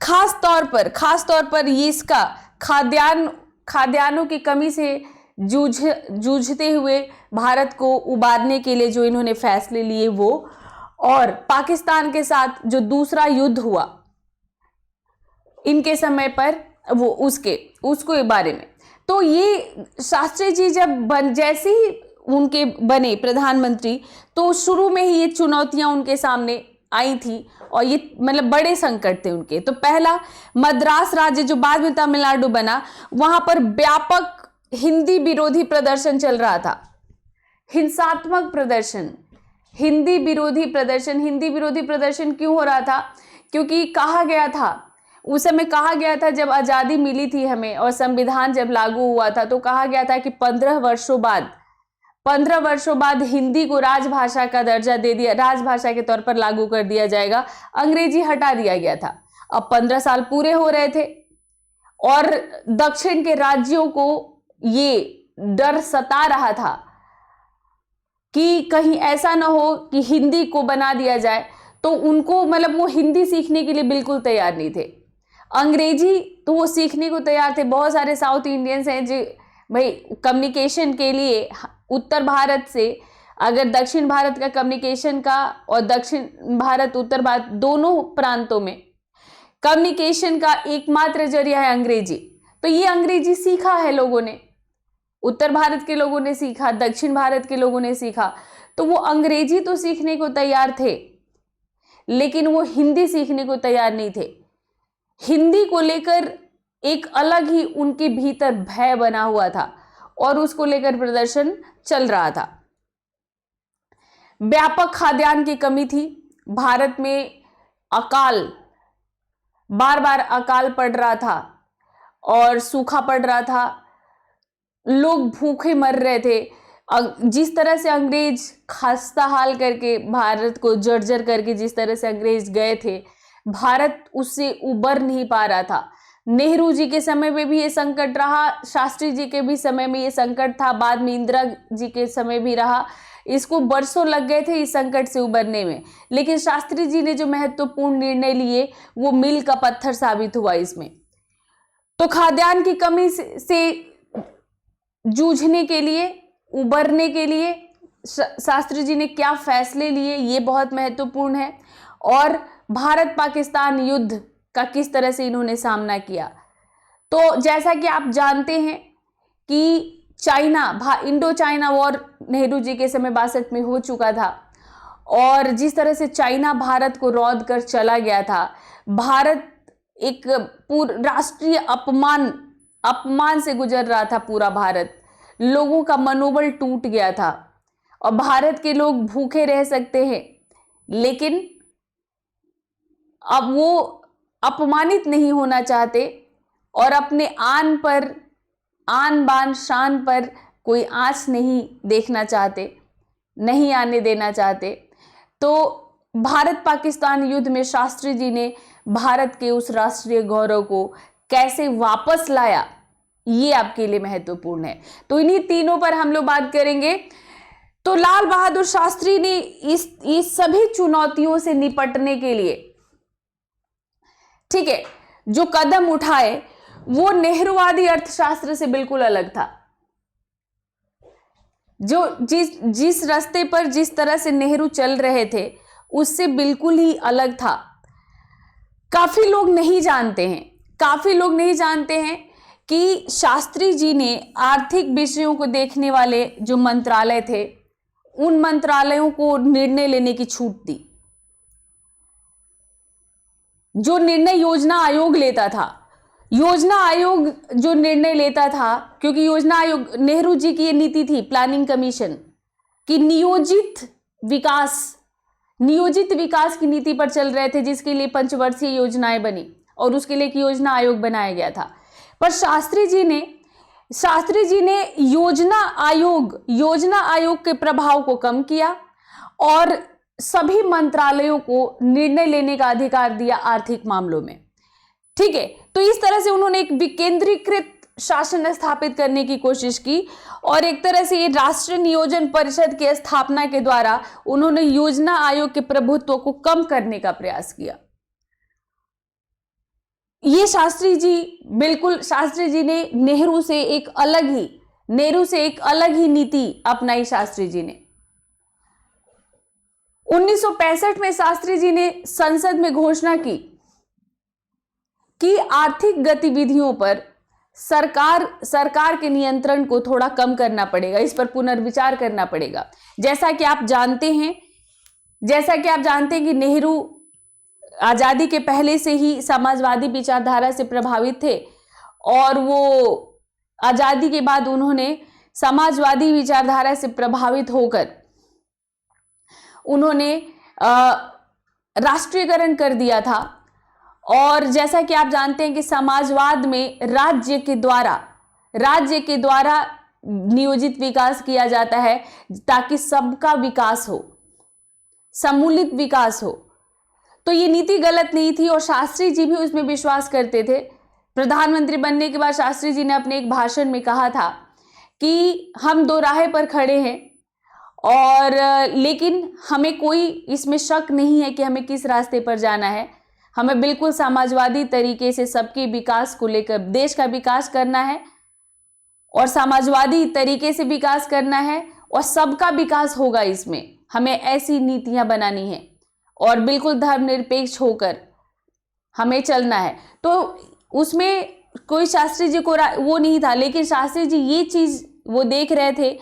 खास तौर पर ये इसका खाद्यान्नों की कमी से जूझते हुए भारत को उबारने के लिए जो इन्होंने फैसले लिए वो, और पाकिस्तान के साथ जो दूसरा युद्ध हुआ इनके समय पर वो उसके बारे में। तो ये शास्त्री जी जैसे ही उनके बने प्रधानमंत्री तो शुरू में ही ये चुनौतियां उनके सामने आई थी और ये मतलब बड़े संकट थे उनके। तो पहला, मद्रास राज्य जो बाद में तमिलनाडु बना, वहां पर व्यापक हिंदी विरोधी प्रदर्शन चल रहा था, हिंसात्मक प्रदर्शन, हिंदी विरोधी प्रदर्शन क्यों हो रहा था? क्योंकि कहा गया था, उस समय कहा गया था जब आज़ादी मिली थी हमें और संविधान जब लागू हुआ था तो कहा गया था कि 15 वर्षों बाद हिंदी को राजभाषा का दर्जा दे दिया, राजभाषा के तौर पर लागू कर दिया जाएगा, अंग्रेजी हटा दिया गया था। अब 15 साल पूरे हो रहे थे और दक्षिण के राज्यों को ये डर सता रहा था कि कहीं ऐसा ना हो कि हिंदी को बना दिया जाए। तो उनको मतलब वो हिंदी सीखने के लिए बिल्कुल तैयार नहीं थे। अंग्रेजी तो वो सीखने को तैयार थे। बहुत सारे साउथ इंडियंस हैं जो भाई कम्युनिकेशन के लिए उत्तर भारत से, अगर दक्षिण भारत का कम्युनिकेशन का और दक्षिण भारत उत्तर भारत दोनों प्रांतों में कम्युनिकेशन का एकमात्र जरिया है अंग्रेजी। तो ये अंग्रेजी सीखा है लोगों ने, उत्तर भारत के लोगों ने सीखा, दक्षिण भारत के लोगों ने सीखा। तो वो अंग्रेजी तो सीखने को तैयार थे लेकिन वो हिंदी सीखने को तैयार नहीं थे। हिंदी को लेकर एक अलग ही उनके भीतर भय बना हुआ था और उसको लेकर प्रदर्शन चल रहा था। व्यापक खाद्यान्न की कमी थी भारत में, बार बार अकाल पड़ रहा था और सूखा पड़ रहा था, लोग भूखे मर रहे थे। जिस तरह से अंग्रेज खस्ता हाल करके भारत को जर्जर करके जिस तरह से अंग्रेज गए थे, भारत उससे उबर नहीं पा रहा था। नेहरू जी के समय में भी ये संकट रहा, शास्त्री जी के भी समय में ये संकट था, बाद में इंदिरा जी के समय भी रहा। इसको बरसों लग गए थे इस संकट से उबरने में, लेकिन शास्त्री जी ने जो महत्वपूर्ण निर्णय लिए वो मील का पत्थर साबित हुआ इसमें। तो खाद्यान्न की कमी से जूझने के लिए, उबरने के लिए शास्त्री जी ने क्या फैसले लिए ये बहुत महत्वपूर्ण है। और भारत पाकिस्तान युद्ध का किस तरह से इन्होंने सामना किया। तो जैसा कि आप जानते हैं कि Indo China war Nehru ji के समय 62 में हो चुका था और जिस तरह से चाइना भारत को रौंद कर चला गया था, भारत एक राष्ट्रीय अपमान से गुजर रहा था। पूरा भारत, लोगों का मनोबल टूट गया था और भारत के लोग भूखे रह सकते हैं लेकिन अब वो अपमानित नहीं होना चाहते और अपने आन बान शान पर कोई आंच नहीं देखना चाहते, नहीं आने देना चाहते। तो भारत पाकिस्तान युद्ध में शास्त्री जी ने भारत के उस राष्ट्रीय गौरव को कैसे वापस लाया, ये आपके लिए महत्वपूर्ण है। तो इन्हीं तीनों पर हम लोग बात करेंगे। तो लाल बहादुर शास्त्री ने इस सभी चुनौतियों से निपटने के लिए, ठीक है, जो कदम उठाए वो नेहरूवादी अर्थशास्त्र से बिल्कुल अलग था। जो जिस रास्ते पर जिस तरह से नेहरू चल रहे थे उससे बिल्कुल ही अलग था। काफी लोग नहीं जानते हैं कि शास्त्री जी ने आर्थिक विषयों को देखने वाले जो मंत्रालय थे उन मंत्रालयों को निर्णय लेने की छूट दी। जो निर्णय योजना आयोग लेता था, योजना आयोग जो निर्णय लेता था, क्योंकि योजना आयोग नेहरू जी की ये नीति थी, प्लानिंग कमीशन की नियोजित विकास की नीति पर चल रहे थे, जिसके लिए पंचवर्षीय योजनाएं बनी और उसके लिए एक योजना आयोग बनाया गया था। पर शास्त्री जी ने योजना आयोग के प्रभाव को कम किया और सभी मंत्रालयों को निर्णय लेने का अधिकार दिया आर्थिक मामलों में। ठीक है, तो इस तरह से उन्होंने एक विकेंद्रीकृत शासन स्थापित करने की कोशिश की और एक तरह से ये राष्ट्रीय नियोजन परिषद की स्थापना के द्वारा उन्होंने योजना आयोग के प्रभुत्व को कम करने का प्रयास किया। ये शास्त्री जी ने नेहरू से एक अलग ही नीति अपनाई। शास्त्री जी ने 1965 में शास्त्री जी ने संसद में घोषणा की कि आर्थिक गतिविधियों पर सरकार के नियंत्रण को थोड़ा कम करना पड़ेगा, इस पर पुनर्विचार करना पड़ेगा। जैसा कि आप जानते हैं कि नेहरू आजादी के पहले से ही समाजवादी विचारधारा से प्रभावित थे और वो आजादी के बाद उन्होंने समाजवादी विचारधारा से प्रभावित होकर उन्होंने राष्ट्रीयकरण कर दिया था। और जैसा कि आप जानते हैं कि समाजवाद में राज्य के द्वारा नियोजित विकास किया जाता है ताकि सबका विकास हो, सम्मिलित विकास हो। तो ये नीति गलत नहीं थी और शास्त्री जी भी उसमें विश्वास करते थे। प्रधानमंत्री बनने के बाद शास्त्री जी ने अपने एक भाषण में कहा था कि हम दो राह पर खड़े हैं और लेकिन हमें कोई इसमें शक नहीं है कि हमें किस रास्ते पर जाना है। हमें बिल्कुल समाजवादी तरीके से सबके विकास को लेकर देश का विकास करना है और समाजवादी तरीके से विकास करना है और सबका विकास होगा। इसमें हमें ऐसी नीतियां बनानी है और बिल्कुल धर्मनिरपेक्ष होकर हमें चलना है। तो उसमें कोई शास्त्री जी को वो नहीं था, लेकिन शास्त्री जी ये चीज वो देख रहे थे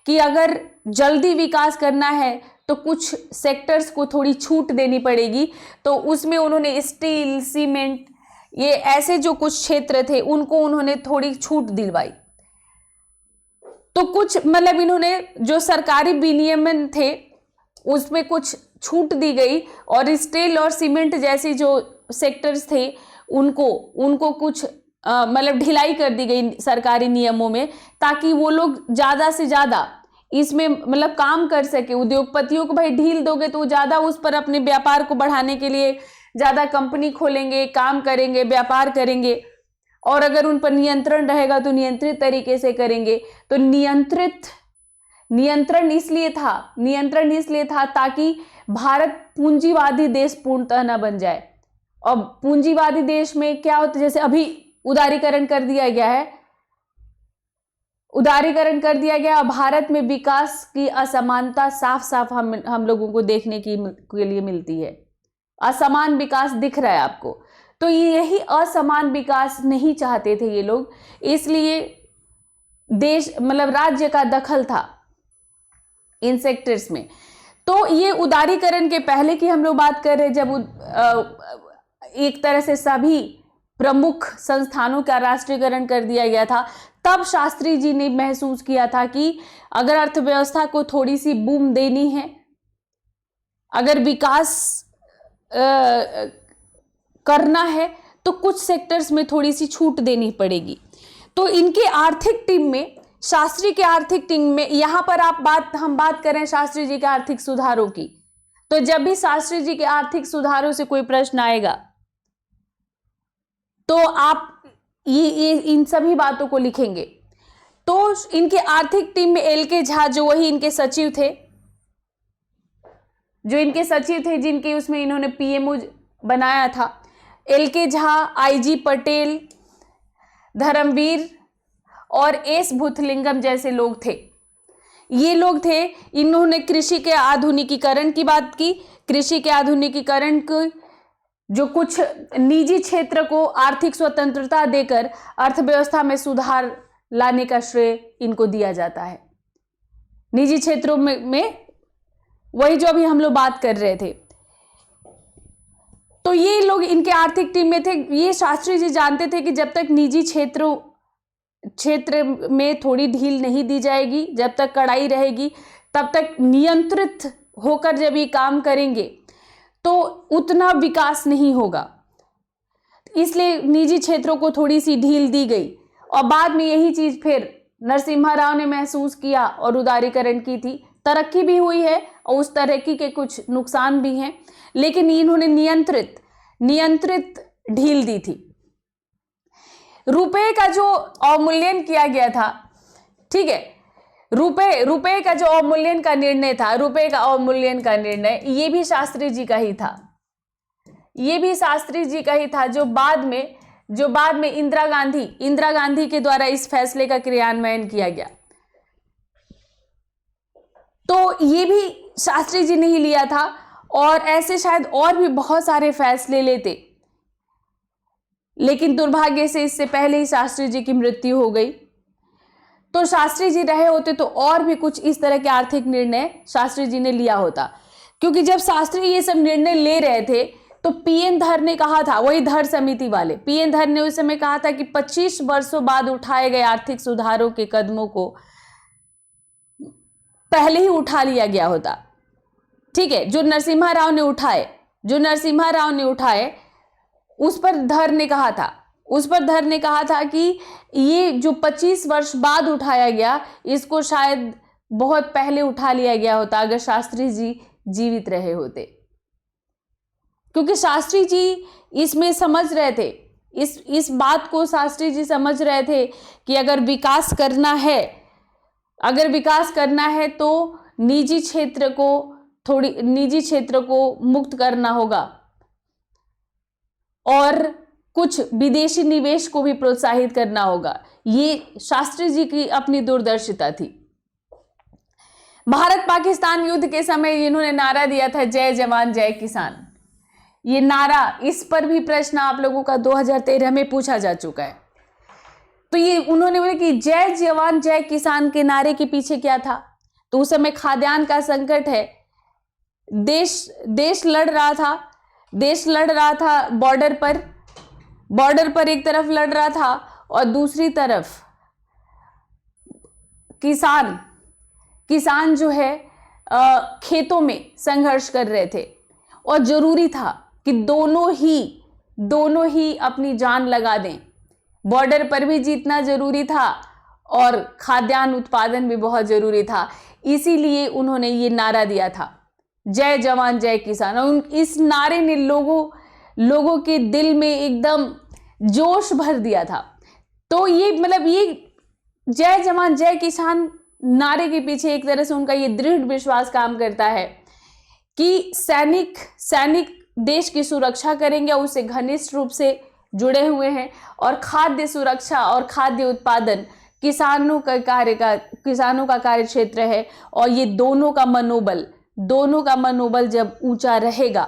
कि अगर जल्दी विकास करना है तो कुछ सेक्टर्स को थोड़ी छूट देनी पड़ेगी। तो उसमें उन्होंने स्टील, सीमेंट, ये ऐसे जो कुछ क्षेत्र थे उनको उन्होंने थोड़ी छूट दिलवाई। तो कुछ मतलब इन्होंने जो सरकारी विनियमन थे उसमें कुछ छूट दी गई और स्टील और सीमेंट जैसे जो सेक्टर्स थे उनको कुछ मतलब ढिलाई कर दी गई सरकारी नियमों में, ताकि वो लोग ज़्यादा से ज़्यादा इसमें मतलब काम कर सके। उद्योगपतियों को भाई ढील दोगे तो ज़्यादा उस पर अपने व्यापार को बढ़ाने के लिए ज़्यादा कंपनी खोलेंगे, काम करेंगे, व्यापार करेंगे। और अगर उन पर नियंत्रण रहेगा तो नियंत्रित तरीके से करेंगे। तो नियंत्रण इसलिए था ताकि भारत पूंजीवादी देश पूर्णतः न बन जाए। और पूंजीवादी देश में क्या होता है, जैसे अभी उदारीकरण कर दिया गया और भारत में विकास की असमानता साफ साफ हम लोगों को देखने के लिए मिलती है। असमान विकास दिख रहा है आपको। तो यही असमान विकास नहीं चाहते थे ये लोग, इसलिए देश मतलब राज्य का दखल था इन सेक्टर्स में। तो ये उदारीकरण के पहले की हम लोग बात कर रहे हैं, जब एक तरह से सभी प्रमुख संस्थानों का राष्ट्रीयकरण कर दिया गया था, तब शास्त्री जी ने महसूस किया था कि अगर अर्थव्यवस्था को थोड़ी सी बूम देनी है, अगर विकास करना है तो कुछ सेक्टर्स में थोड़ी सी छूट देनी पड़ेगी। तो इनके आर्थिक टीम में, शास्त्री के आर्थिक टीम में, यहां पर हम बात करें शास्त्री जी के आर्थिक सुधारों की, तो जब भी शास्त्री जी के आर्थिक सुधारों से कोई प्रश्न आएगा तो आप ये इन सभी बातों को लिखेंगे। तो इनके आर्थिक टीम में एल.के. झा, जो वही इनके सचिव थे, जिनके उसमें इन्होंने पीएमओ बनाया था, एल.के. झा, आई.जी. पटेल, धर्मवीर और एस. भुथलिंगम जैसे लोग थे। ये लोग थे। इन्होंने कृषि के आधुनिकीकरण की बात की। कृषि के आधुनिकीकरण को जो कुछ निजी क्षेत्र को आर्थिक स्वतंत्रता देकर अर्थव्यवस्था में सुधार लाने का श्रेय इनको दिया जाता है। निजी क्षेत्रों में वही जो अभी हम लोग बात कर रहे थे। तो ये लोग इनके आर्थिक टीम में थे। ये शास्त्री जी जानते थे कि जब तक निजी क्षेत्र में थोड़ी ढील नहीं दी जाएगी, जब तक कड़ाई रहेगी, तब तक नियंत्रित होकर जब ये काम करेंगे तो उतना विकास नहीं होगा। इसलिए निजी क्षेत्रों को थोड़ी सी ढील दी गई और बाद में यही चीज फिर नरसिम्हा राव ने महसूस किया और उदारीकरण की थी। तरक्की भी हुई है और उस तरक्की के कुछ नुकसान भी हैं, लेकिन इन्होंने नियंत्रित ढील दी थी। रुपए का जो अवमूल्यन किया गया था, ठीक है, रुपए का जो अवमूल्यन का निर्णय था, रुपए का अवमूल्यन का निर्णय ये भी शास्त्री जी का ही था। ये भी शास्त्री जी का ही था, जो बाद में इंदिरा गांधी के द्वारा इस फैसले का क्रियान्वयन किया गया। तो ये भी शास्त्री जी ने ही लिया था और ऐसे शायद और भी बहुत सारे फैसले लेते, लेकिन दुर्भाग्य से इससे पहले ही शास्त्री जी की मृत्यु हो गई। तो शास्त्री जी रहे होते तो और भी कुछ इस तरह के आर्थिक निर्णय शास्त्री जी ने लिया होता, क्योंकि जब शास्त्री ये सब निर्णय ले रहे थे तो पीएन धर ने कहा था, वही धर समिति वाले पीएन धर ने उस समय कहा था कि 25 वर्षों बाद उठाए गए आर्थिक सुधारों के कदमों को पहले ही उठा लिया गया होता। ठीक है, जो नरसिम्हा राव ने उठाए उस पर धर ने कहा था कि ये जो 25 वर्ष बाद उठाया गया, इसको शायद बहुत पहले उठा लिया गया होता अगर शास्त्री जी जीवित रहे होते, क्योंकि शास्त्री जी इसमें समझ रहे थे, इस बात को शास्त्री जी समझ रहे थे कि अगर विकास करना है तो निजी क्षेत्र को मुक्त करना होगा और कुछ विदेशी निवेश को भी प्रोत्साहित करना होगा। ये शास्त्री जी की अपनी दूरदर्शिता थी। भारत पाकिस्तान युद्ध के समय इन्होंने नारा दिया था, जय जवान जय किसान। ये नारा, इस पर भी प्रश्न आप लोगों का 2013 में पूछा जा चुका है। तो ये उन्होंने बोला कि जय जवान जय किसान के नारे के पीछे क्या था? तो उस समय खाद्यान्न का संकट है, देश लड़ रहा था बॉर्डर पर एक तरफ लड़ रहा था और दूसरी तरफ किसान जो है खेतों में संघर्ष कर रहे थे और जरूरी था कि दोनों ही अपनी जान लगा दें। बॉर्डर पर भी जीतना जरूरी था और खाद्यान्न उत्पादन भी बहुत जरूरी था। इसीलिए उन्होंने ये नारा दिया था, जय जवान जय किसान। और इस नारे ने लोगों के दिल में एकदम जोश भर दिया था। तो ये जय जवान जय किसान नारे के पीछे एक तरह से उनका ये दृढ़ विश्वास काम करता है कि सैनिक देश की सुरक्षा करेंगे, उससे घनिष्ठ रूप से जुड़े हुए हैं और खाद्य सुरक्षा और खाद्य उत्पादन किसानों का कार्य क्षेत्र है। और ये दोनों का मनोबल जब ऊंचा रहेगा,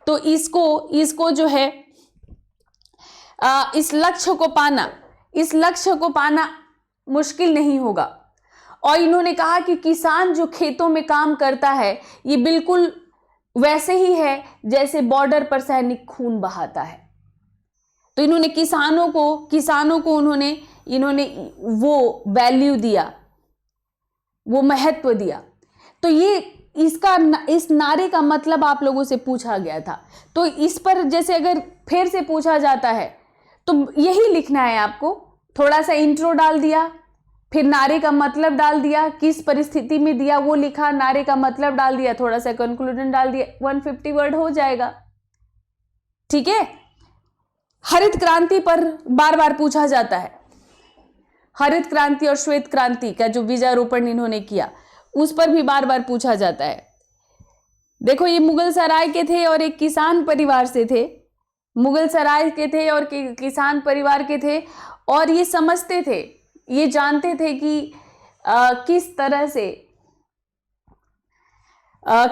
तो इसको जो है इस लक्ष्य को पाना मुश्किल नहीं होगा। और इन्होंने कहा कि किसान जो खेतों में काम करता है, ये बिल्कुल वैसे ही है जैसे बॉर्डर पर सैनिक खून बहाता है। तो इन्होंने किसानों को इन्होंने वो वैल्यू दिया, वो महत्व दिया। तो ये इस नारे का मतलब आप लोगों से पूछा गया था। तो इस पर जैसे अगर फिर से पूछा जाता है तो यही लिखना है आपको। थोड़ा सा इंट्रो डाल दिया, फिर नारे का मतलब डाल दिया, किस परिस्थिति में दिया वो लिखा, नारे का मतलब डाल दिया, थोड़ा सा कंक्लूजन डाल दिया, 150 वर्ड हो जाएगा। ठीक है। हरित क्रांति पर बार बार पूछा जाता है। हरित क्रांति और श्वेत क्रांति का जो बीजारोपण इन्होंने किया, उस पर भी बार बार पूछा जाता है। देखो, ये मुगल सराय के थे और एक किसान परिवार से थे। मुगल सराय के थे और किसान परिवार के थे और ये समझते थे, ये जानते थे कि किस तरह से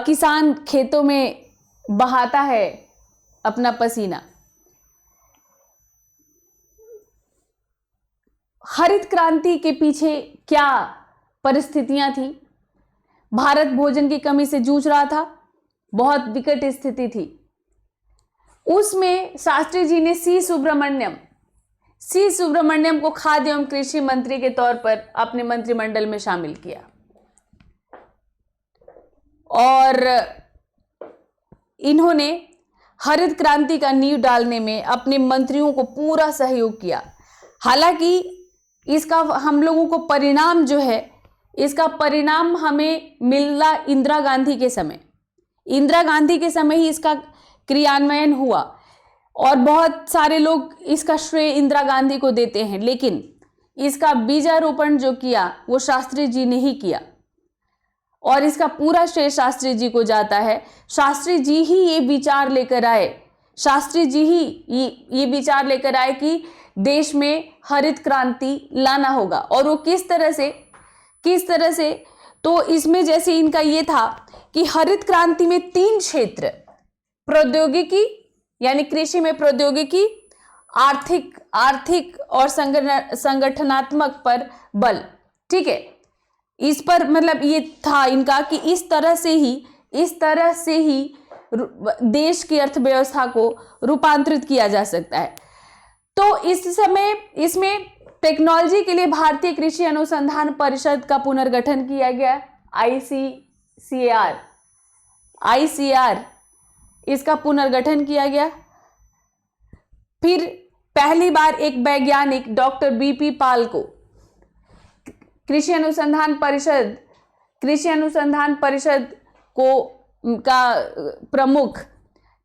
किसान खेतों में बहाता है अपना पसीना। हरित क्रांति के पीछे क्या परिस्थितियां थी? भारत भोजन की कमी से जूझ रहा था, बहुत विकट स्थिति थी। उसमें शास्त्री जी ने सी सुब्रमण्यम को खाद्य एवं कृषि मंत्री के तौर पर अपने मंत्रिमंडल में शामिल किया और इन्होंने हरित क्रांति का नींव डालने में अपने मंत्रियों को पूरा सहयोग किया। हालांकि इसका हम लोगों को परिणाम जो है, इसका परिणाम हमें मिला इंदिरा गांधी के समय ही इसका क्रियान्वयन हुआ और बहुत सारे लोग इसका श्रेय इंदिरा गांधी को देते हैं, लेकिन इसका बीजारोपण जो किया वो शास्त्री जी ने ही किया और इसका पूरा श्रेय शास्त्री जी को जाता है। शास्त्री जी ही ये विचार लेकर आए कि देश में हरित क्रांति लाना होगा। और वो किस तरह से तो इसमें जैसे इनका ये था कि हरित क्रांति में 3 क्षेत्र, प्रौद्योगिकी यानी कृषि में प्रौद्योगिकी, आर्थिक और संगठनात्मक पर बल, ठीक है। इस पर मतलब ये था इनका कि इस तरह से ही देश की अर्थव्यवस्था को रूपांतरित किया जा सकता है। तो इस समय इसमें टेक्नोलॉजी के लिए भारतीय कृषि अनुसंधान परिषद का पुनर्गठन किया गया, ICAR इसका पुनर्गठन किया गया। फिर पहली बार एक वैज्ञानिक डॉक्टर BP पाल को कृषि अनुसंधान परिषद का प्रमुख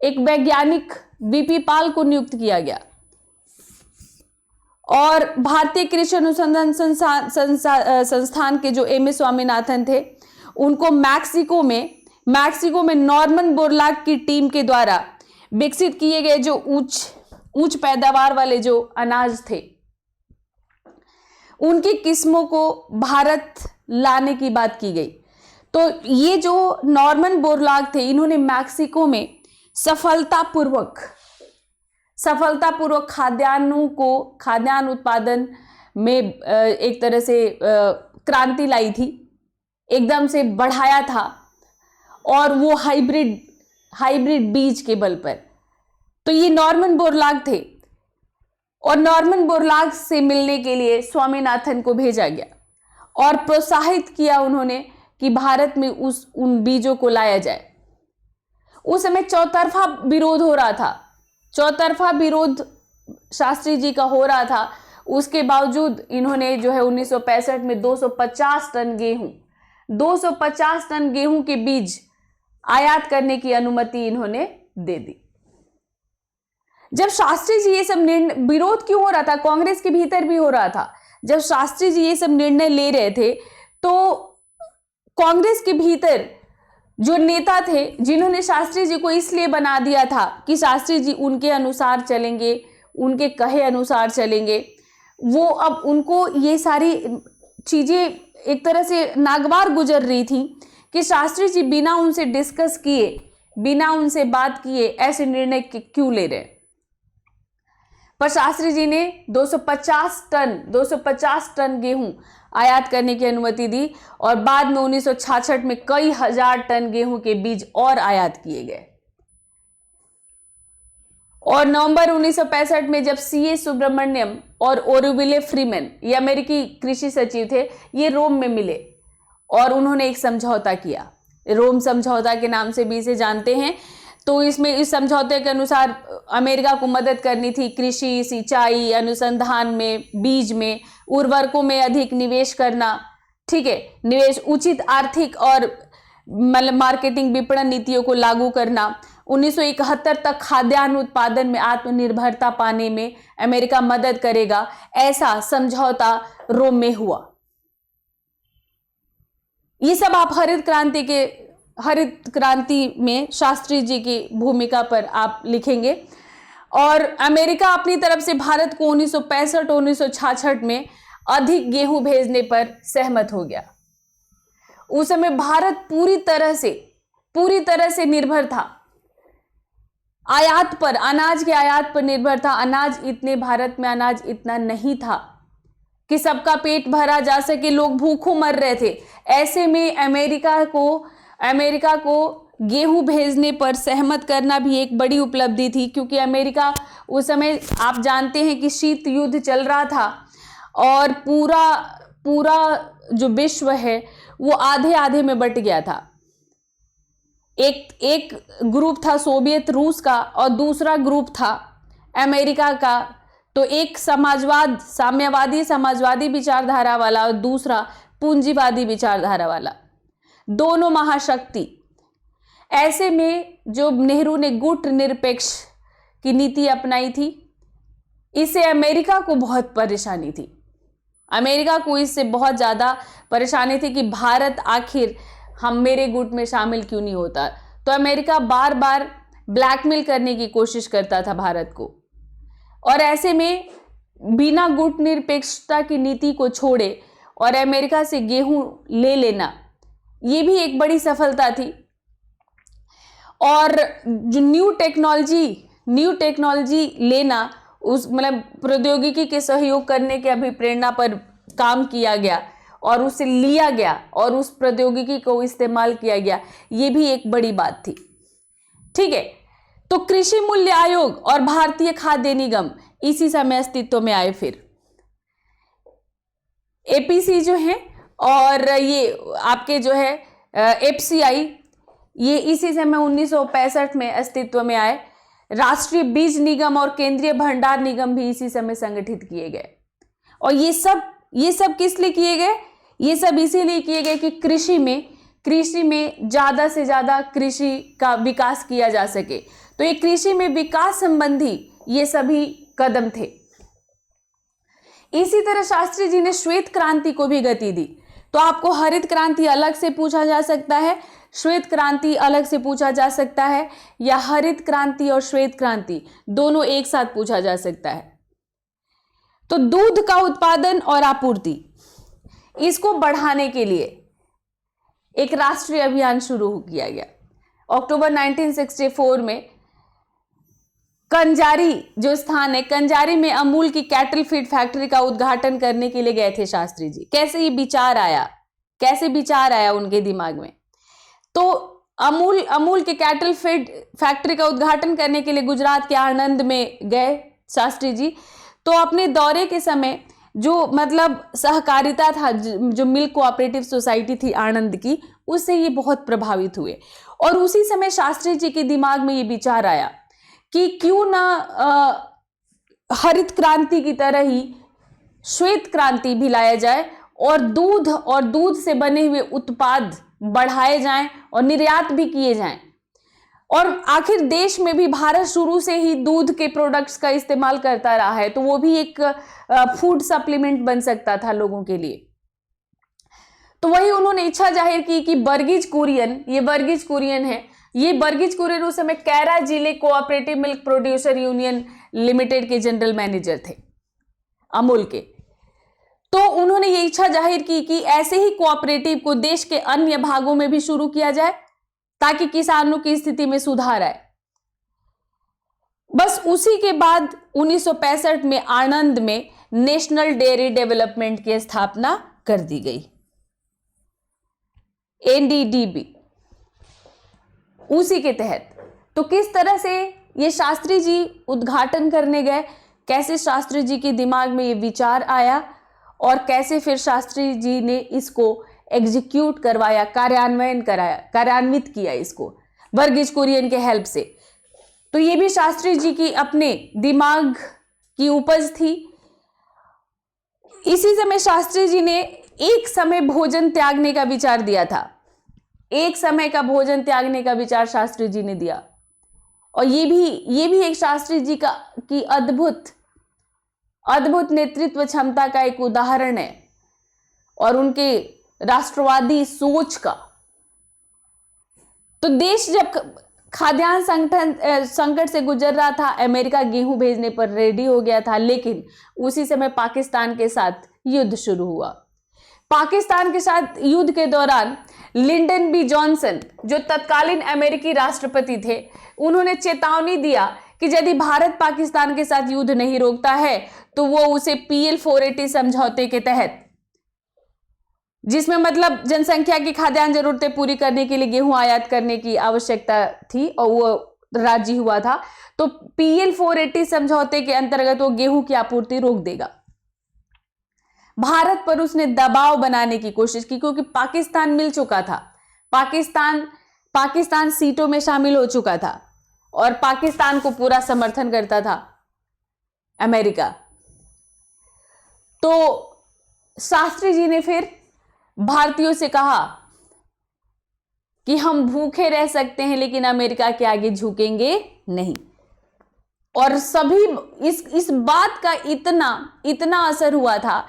एक वैज्ञानिक BP पाल को नियुक्त किया गया और भारतीय कृषि अनुसंधान संस्थान के जो MS स्वामीनाथन थे, उनको मैक्सिको में नॉर्मन बोरलाग की टीम के द्वारा विकसित किए गए जो उच्च पैदावार वाले जो अनाज थे, उनकी किस्मों को भारत लाने की बात की गई। तो ये जो नॉर्मन बोरलाग थे, इन्होंने मैक्सिको में सफलतापूर्वक खाद्यान्न उत्पादन में एक तरह से क्रांति लाई थी, एकदम से बढ़ाया था और वो हाइब्रिड बीज के बल पर। तो ये नॉर्मन बोरलाग थे और नॉर्मन बोरलाग से मिलने के लिए स्वामीनाथन को भेजा गया और प्रोत्साहित किया उन्होंने कि भारत में उन बीजों को लाया जाए। उस समय चौतरफा विरोध शास्त्री जी का हो रहा था। उसके बावजूद इन्होंने जो है 1965 में 250 टन गेहूं के बीज आयात करने की अनुमति इन्होंने दे दी। जब शास्त्री जी ये सब निर्णय, विरोध क्यों हो रहा था, कांग्रेस के भीतर भी हो रहा था। जब शास्त्री जी ये सब निर्णय ले रहे थे तो कांग्रेस के भीतर जो नेता थे, जिन्होंने शास्त्री जी को इसलिए बना दिया था कि शास्त्री जी उनके अनुसार चलेंगे, उनके कहे अनुसार चलेंगे, वो अब उनको ये सारी चीजें एक तरह से नागवार गुजर रही थी कि शास्त्री जी बिना उनसे डिस्कस किए, बिना उनसे बात किए ऐसे निर्णय क्यों ले रहे। पर शास्त्री जी ने 250 टन गेहूं आयात करने की अनुमति दी और बाद में 1966 में कई हजार टन गेहूं के बीज और आयात किए गए। और नवंबर 1965 में जब CA सुब्रमण्यम और ओरुविले फ्रीमैन, ये अमेरिकी कृषि सचिव थे, ये रोम में मिले और उन्होंने एक समझौता किया। रोम समझौता के नाम से भी इसे जानते हैं। तो इसमें इस समझौते के अनुसार अमेरिका को मदद करनी थी कृषि, सिंचाई, अनुसंधान में, बीज में, उर्वरकों में अधिक निवेश करना, ठीक है, निवेश, उचित आर्थिक और मतलब मार्केटिंग विपणन नीतियों को लागू करना। 1971 तक खाद्यान्न उत्पादन में आत्मनिर्भरता पाने में अमेरिका मदद करेगा, ऐसा समझौता रोम में हुआ। ये सब आप हरित क्रांति में शास्त्री जी की भूमिका पर आप लिखेंगे। और अमेरिका अपनी तरफ से भारत को 1965 और 1966 में अधिक गेहूं भेजने पर सहमत हो गया। उस समय भारत पूरी तरह से निर्भर था, आयात पर, अनाज के आयात पर निर्भर था। भारत में अनाज इतना नहीं था कि सबका पेट भरा जा सके, लोग भूखों मर रहे थे। ऐसे में अमेरिका को गेहूं भेजने पर सहमत करना भी एक बड़ी उपलब्धि थी, क्योंकि अमेरिका उस समय आप जानते हैं कि शीत युद्ध चल रहा था और पूरा जो विश्व है वो आधे आधे में बट गया था। एक ग्रुप था सोवियत रूस का और दूसरा ग्रुप था अमेरिका का। तो एक साम्यवादी समाजवादी विचारधारा वाला और दूसरा पूंजीवादी विचारधारा वाला, दोनों महाशक्ति। ऐसे में जो नेहरू ने गुट निरपेक्ष की नीति अपनाई थी, इससे अमेरिका को बहुत परेशानी थी। अमेरिका को इससे बहुत ज़्यादा परेशानी थी कि भारत आखिर मेरे गुट में शामिल क्यों नहीं होता। तो अमेरिका बार बार ब्लैकमेल करने की कोशिश करता था भारत को, और ऐसे में बिना गुट निरपेक्षता की नीति को छोड़े और अमेरिका से गेहूं ले लेना, ये भी एक बड़ी सफलता थी। और जो न्यू टेक्नोलॉजी लेना, उस मतलब प्रौद्योगिकी के सहयोग करने के अभिप्रेरणा पर काम किया गया और उसे लिया गया और उस प्रौद्योगिकी को इस्तेमाल किया गया, ये भी एक बड़ी बात थी। ठीक है, तो कृषि मूल्य आयोग और भारतीय खाद्य निगम इसी समय अस्तित्व में आए। फिर एपीसी जो है और ये आपके जो है एफसीआई, ये इसी समय 1965 में अस्तित्व में आए। राष्ट्रीय बीज निगम और केंद्रीय भंडार निगम भी इसी समय संगठित किए गए। और ये सब किस लिए किए गए? ये सब इसीलिए किए गए कि कृषि में ज़्यादा से ज़्यादा कृषि का विकास किया जा सके। तो ये कृषि में विकास संबंधी ये सभी कदम थे। इसी तरह शास्त्री जी ने श्वेत क्रांति को भी गति दी। तो आपको हरित क्रांति अलग से पूछा जा सकता है, श्वेत क्रांति अलग से पूछा जा सकता है, या हरित क्रांति और श्वेत क्रांति दोनों एक साथ पूछा जा सकता है। तो दूध का उत्पादन और आपूर्ति, इसको बढ़ाने के लिए एक राष्ट्रीय अभियान शुरू किया गया। अक्टूबर 1964 में कंजारी जो स्थान है, कंजारी में अमूल की कैटल फीड फैक्ट्री का उद्घाटन करने के लिए गए थे शास्त्री जी। कैसे ये विचार आया उनके दिमाग में? तो अमूल के कैटल फीड फैक्ट्री का उद्घाटन करने के लिए गुजरात के आणंद में गए शास्त्री जी। तो अपने दौरे के समय जो मतलब सहकारिता था, जो मिल्क कोऑपरेटिव सोसाइटी थी आणंद की, उससे ये बहुत प्रभावित हुए। और उसी समय शास्त्री जी के दिमाग में ये विचार आया कि क्यों ना हरित क्रांति की तरह ही श्वेत क्रांति भी लाया जाए और दूध से बने हुए उत्पाद बढ़ाए जाएं और निर्यात भी किए जाएं। और आखिर देश में भी भारत शुरू से ही दूध के प्रोडक्ट्स का इस्तेमाल करता रहा है, तो वो भी एक फूड सप्लीमेंट बन सकता था लोगों के लिए। तो वही उन्होंने इच्छा जाहिर की कि बर्गिज कुरियन, ये बर्गिज कुरियन उस समय कैरा जिले cooperative milk producer union limited के जनरल मैनेजर थे अमूल के। तो उन्होंने ये इच्छा जाहिर की कि ऐसे ही कोऑपरेटिव को देश के अन्य भागों में भी शुरू किया जाए ताकि किसानों की स्थिति में सुधार आए। बस उसी के बाद 1965 में आणंद में नेशनल डेयरी डेवलपमेंट की स्थापना कर दी गई, एनडीडीबी, उसी के तहत। तो किस तरह से ये शास्त्री जी उद्घाटन करने गए, कैसे शास्त्री जी के दिमाग में ये विचार आया और कैसे फिर शास्त्री जी ने इसको एग्जीक्यूट करवाया, कार्यान्वित किया इसको बर्गिज कुरियन के हेल्प से। तो ये भी शास्त्री जी की अपने दिमाग की उपज थी। इसी समय शास्त्री जी ने एक समय भोजन त्यागने का विचार दिया था, एक समय का भोजन त्यागने का विचार शास्त्री जी ने दिया। और ये भी एक शास्त्री जी की अद्भुत नेतृत्व क्षमता का एक उदाहरण है और उनके राष्ट्रवादी सोच का। तो देश जब खाद्यान्न संकट से गुजर रहा था। अमेरिका गेहूं भेजने पर रेडी हो गया था, लेकिन उसी समय पाकिस्तान के साथ युद्ध शुरू हुआ। पाकिस्तान के साथ युद्ध के दौरान लिंडन बी जॉनसन, जो तत्कालीन अमेरिकी राष्ट्रपति थे, उन्होंने चेतावनी दिया कि यदि भारत पाकिस्तान के साथ युद्ध नहीं रोकता है तो वो उसे PL 480 समझौते के तहत, जिसमें मतलब जनसंख्या की खाद्यान्न जरूरतें पूरी करने के लिए गेहूं आयात करने की आवश्यकता थी और वो राजी हुआ था, तो PL 480 समझौते के अंतर्गत वो गेहूं की आपूर्ति रोक देगा। भारत पर उसने दबाव बनाने की कोशिश की, क्योंकि पाकिस्तान मिल चुका था, पाकिस्तान सीटों में शामिल हो चुका था और पाकिस्तान को पूरा समर्थन करता था अमेरिका। तो शास्त्री जी ने फिर भारतीयों से कहा कि हम भूखे रह सकते हैं लेकिन अमेरिका के आगे झुकेंगे नहीं। और सभी इस बात का इतना असर हुआ था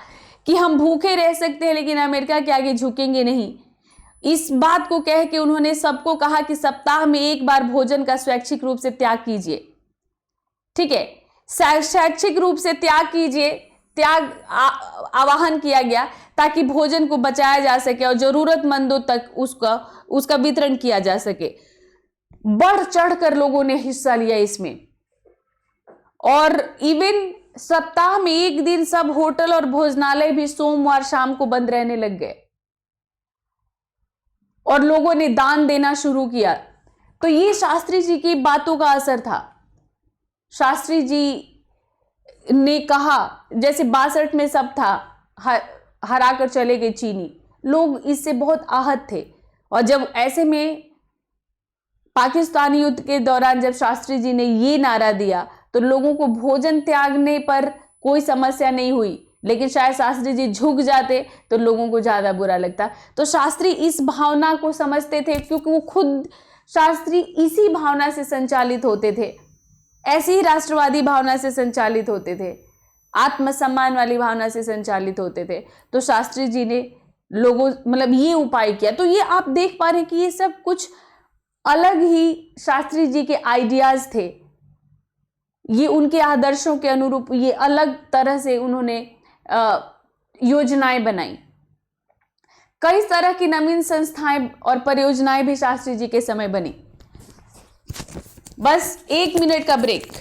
कि हम भूखे रह सकते हैं लेकिन अमेरिका के आगे झुकेंगे नहीं। इस बात को कह के उन्होंने सबको कहा कि सप्ताह में एक बार भोजन का स्वैच्छिक रूप से त्याग कीजिए। ठीक है, स्वैच्छिक रूप से त्याग कीजिए, आवाहन किया गया ताकि भोजन को बचाया जा सके और जरूरतमंदों तक उसका वितरण किया जा सके। बढ़ चढ़कर लोगों ने हिस्सा लिया इसमें, और इवन सप्ताह में एक दिन सब होटल और भोजनालय भी सोमवार शाम को बंद रहने लग गए और लोगों ने दान देना शुरू किया। तो ये शास्त्री जी की बातों का असर था। शास्त्री जी ने कहा, जैसे 62 में सब था, हराकर चले गए चीनी, लोग इससे बहुत आहत थे। और जब ऐसे में पाकिस्तानी युद्ध के दौरान जब शास्त्री जी ने ये नारा दिया तो लोगों को भोजन त्यागने पर कोई समस्या नहीं हुई, लेकिन शायद शास्त्री जी झुक जाते तो लोगों को ज्यादा बुरा लगता। तो शास्त्री इस भावना को समझते थे, क्योंकि वो खुद शास्त्री इसी भावना से संचालित होते थे, ऐसी ही राष्ट्रवादी भावना से संचालित होते थे, आत्मसम्मान वाली भावना से संचालित होते थे। तो शास्त्री जी ने लोगों मतलब ये उपाय किया। तो ये आप देख पा रहे हैं कि ये सब कुछ अलग ही शास्त्री जी के आइडियाज थे, ये उनके आदर्शों के अनुरूप ये अलग तरह से उन्होंने योजनाएं बनाई। कई तरह की नवीन संस्थाएं और परियोजनाएं भी शास्त्री जी के समय बनी। बस 1 मिनट का ब्रेक।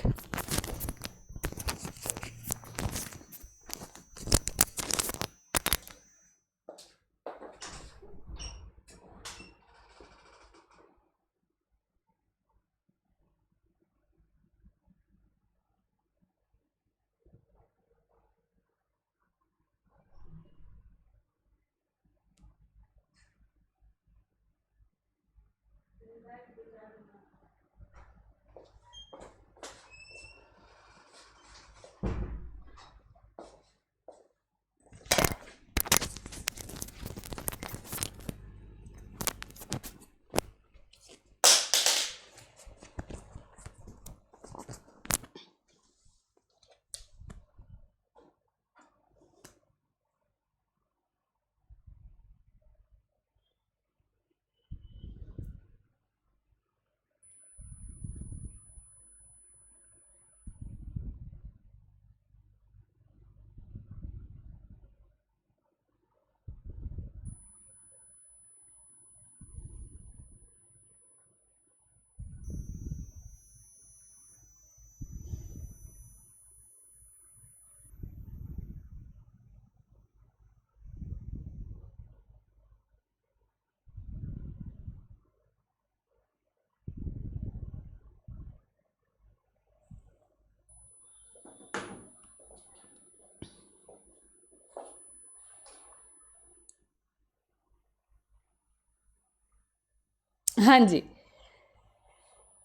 हाँ जी,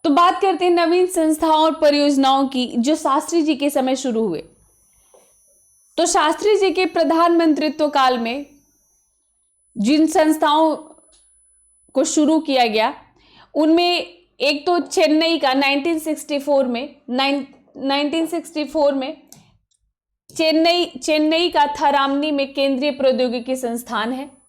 तो बात करते हैं नवीन संस्थाओं और परियोजनाओं की जो शास्त्री जी के समय शुरू हुए। तो शास्त्री जी के प्रधानमंत्रित्व काल में जिन संस्थाओं को शुरू किया गया उनमें एक तो चेन्नई का 1964 में चेन्नई का थरामनी में केंद्रीय प्रौद्योगिकी संस्थान है।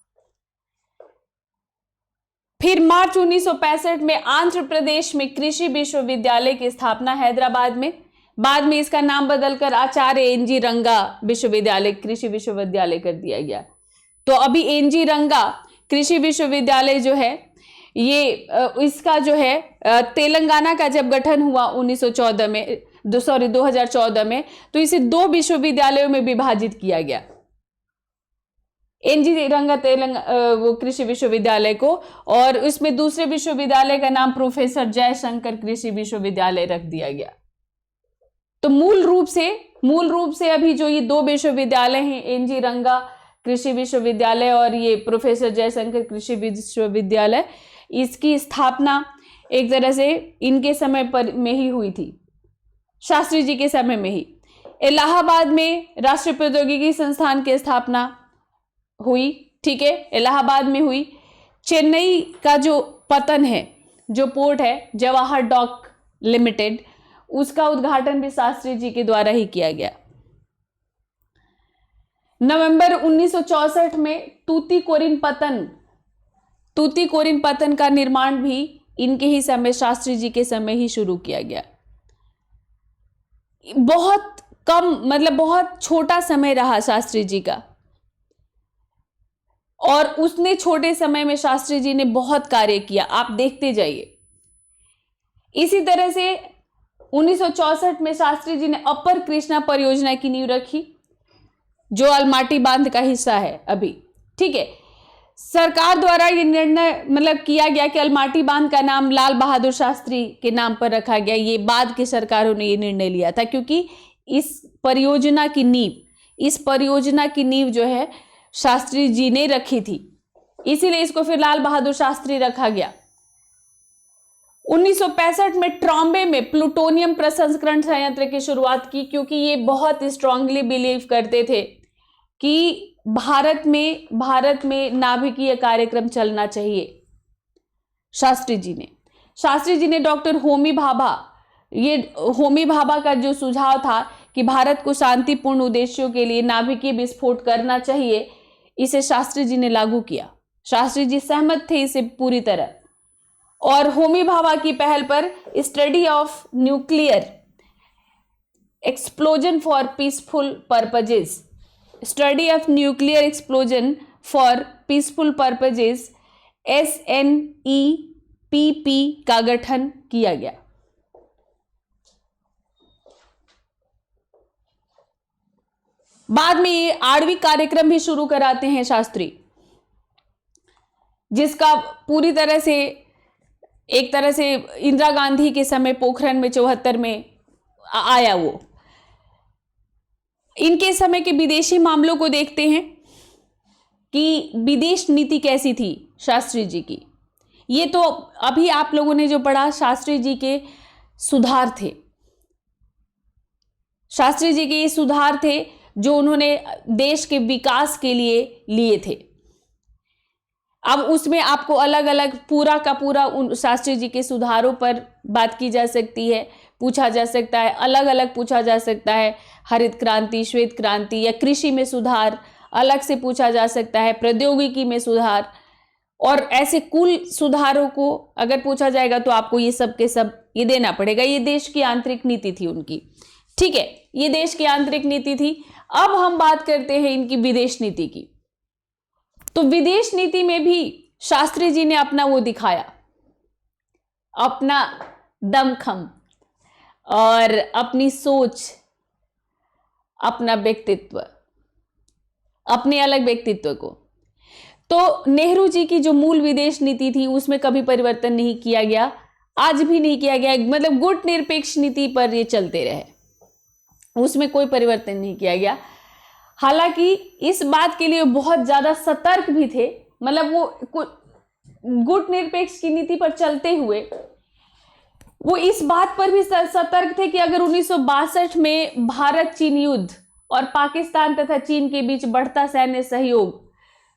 फिर मार्च 1965 में आंध्र प्रदेश में कृषि विश्वविद्यालय की स्थापना हैदराबाद में। बाद में इसका नाम बदलकर आचार्य एनजी रंगा विश्वविद्यालय कृषि विश्वविद्यालय कर दिया गया। तो अभी एनजी रंगा कृषि विश्वविद्यालय जो है ये इसका जो है तेलंगाना का जब गठन हुआ 2014 में, तो इसे 2 विश्वविद्यालयों में विभाजित किया गया, एनजी रंगा वो कृषि विश्वविद्यालय को, और उसमें दूसरे विश्वविद्यालय का नाम प्रोफेसर जयशंकर कृषि विश्वविद्यालय रख दिया गया। तो मूल रूप से अभी जो ये 2 विश्वविद्यालय हैं, एनजी रंगा कृषि विश्वविद्यालय और ये प्रोफेसर जयशंकर कृषि विश्वविद्यालय, इसकी स्थापना एक तरह से इनके समय पर में ही हुई थी, शास्त्री जी के समय में ही। इलाहाबाद में राष्ट्रीय प्रौद्योगिकी संस्थान की स्थापना हुई, ठीक है, इलाहाबाद में हुई। चेन्नई का जो पतन है, जो पोर्ट है जवाहर डॉक लिमिटेड, उसका उद्घाटन भी शास्त्री जी के द्वारा ही किया गया। नवंबर 1964 में तूतीकोरिन पतन का निर्माण भी इनके ही समय, शास्त्री जी के समय ही शुरू किया गया। बहुत कम, मतलब बहुत छोटा समय रहा शास्त्री जी का, और उसने छोटे समय में शास्त्री जी ने बहुत कार्य किया, आप देखते जाइए। इसी तरह से 1964 में शास्त्री जी ने अपर कृष्णा परियोजना की नींव रखी, जो अलमाटी बांध का हिस्सा है अभी, ठीक है। सरकार द्वारा ये निर्णय मतलब किया गया कि अलमाटी बांध का नाम लाल बहादुर शास्त्री के नाम पर रखा गया। ये बाद की सरकारों ने ये निर्णय लिया था, क्योंकि इस परियोजना की नींव जो है शास्त्री जी ने रखी थी, इसीलिए इसको फिर लाल बहादुर शास्त्री रखा गया। 1965 में ट्रॉम्बे में प्लूटोनियम प्रसंस्करण संयंत्र की शुरुआत की, क्योंकि ये बहुत स्ट्रांगली बिलीव करते थे कि भारत में नाभिकीय कार्यक्रम चलना चाहिए। शास्त्री जी ने डॉक्टर होमी भाभा का जो सुझाव था कि भारत को शांतिपूर्ण उद्देश्यों के लिए नाभिकीय विस्फोट करना चाहिए, इसे शास्त्री जी ने लागू किया। शास्त्री जी सहमत थे इसे पूरी तरह, और होमी भाभा की पहल पर study of nuclear explosion for peaceful purposes SNEPP का गठन किया गया। बाद में ये आणविक कार्यक्रम भी शुरू कराते हैं शास्त्री, जिसका पूरी तरह से एक तरह से इंदिरा गांधी के समय पोखरण में 74 में आया। वो इनके समय के विदेशी मामलों को देखते हैं कि विदेश नीति कैसी थी शास्त्री जी की। ये तो अभी आप लोगों ने जो पढ़ा, शास्त्री जी के सुधार थे, शास्त्री जी के ये सुधार थे जो उन्होंने देश के विकास के लिए थे। अब उसमें आपको अलग अलग पूरा का पूरा उन शास्त्री जी के सुधारों पर बात की जा सकती है, पूछा जा सकता है, अलग अलग पूछा जा सकता है। हरित क्रांति, श्वेत क्रांति या कृषि में सुधार अलग से पूछा जा सकता है, प्रौद्योगिकी में सुधार, और ऐसे कुल सुधारों को अगर पूछा जाएगा तो आपको ये सब के सब ये देना पड़ेगा। ये देश की आंतरिक नीति थी उनकी, ठीक है, ये देश की आंतरिक नीति थी। अब हम बात करते हैं इनकी विदेश नीति की। तो विदेश नीति में भी शास्त्री जी ने अपना वो दिखाया, अपना दमखम और अपनी सोच, अपना व्यक्तित्व, अपने अलग व्यक्तित्व को। तो नेहरू जी की जो मूल विदेश नीति थी उसमें कभी परिवर्तन नहीं किया गया, आज भी नहीं किया गया। मतलब गुट निरपेक्ष नीति पर ये चलते रहे, उसमें कोई परिवर्तन नहीं किया गया। हालांकि इस बात के लिए बहुत ज्यादा सतर्क भी थे, मतलब वो गुट निरपेक्ष की नीति पर चलते हुए वो इस बात पर भी सतर्क थे कि अगर 1962 में भारत चीन युद्ध और पाकिस्तान तथा चीन के बीच बढ़ता सैन्य सहयोग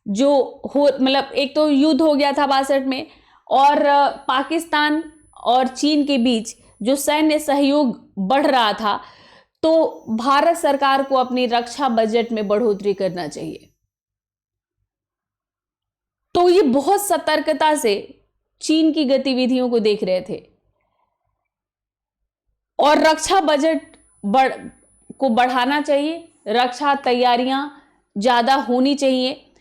जो हो, मतलब एक तो युद्ध हो गया था 62 में, और पाकिस्तान और चीन के बीच जो सैन्य सहयोग बढ़ रहा था, तो भारत सरकार को अपनी रक्षा बजट में बढ़ोतरी करना चाहिए। तो ये बहुत सतर्कता से चीन की गतिविधियों को देख रहे थे और रक्षा बजट को बढ़ाना चाहिए, रक्षा तैयारियां ज़्यादा होनी चाहिए।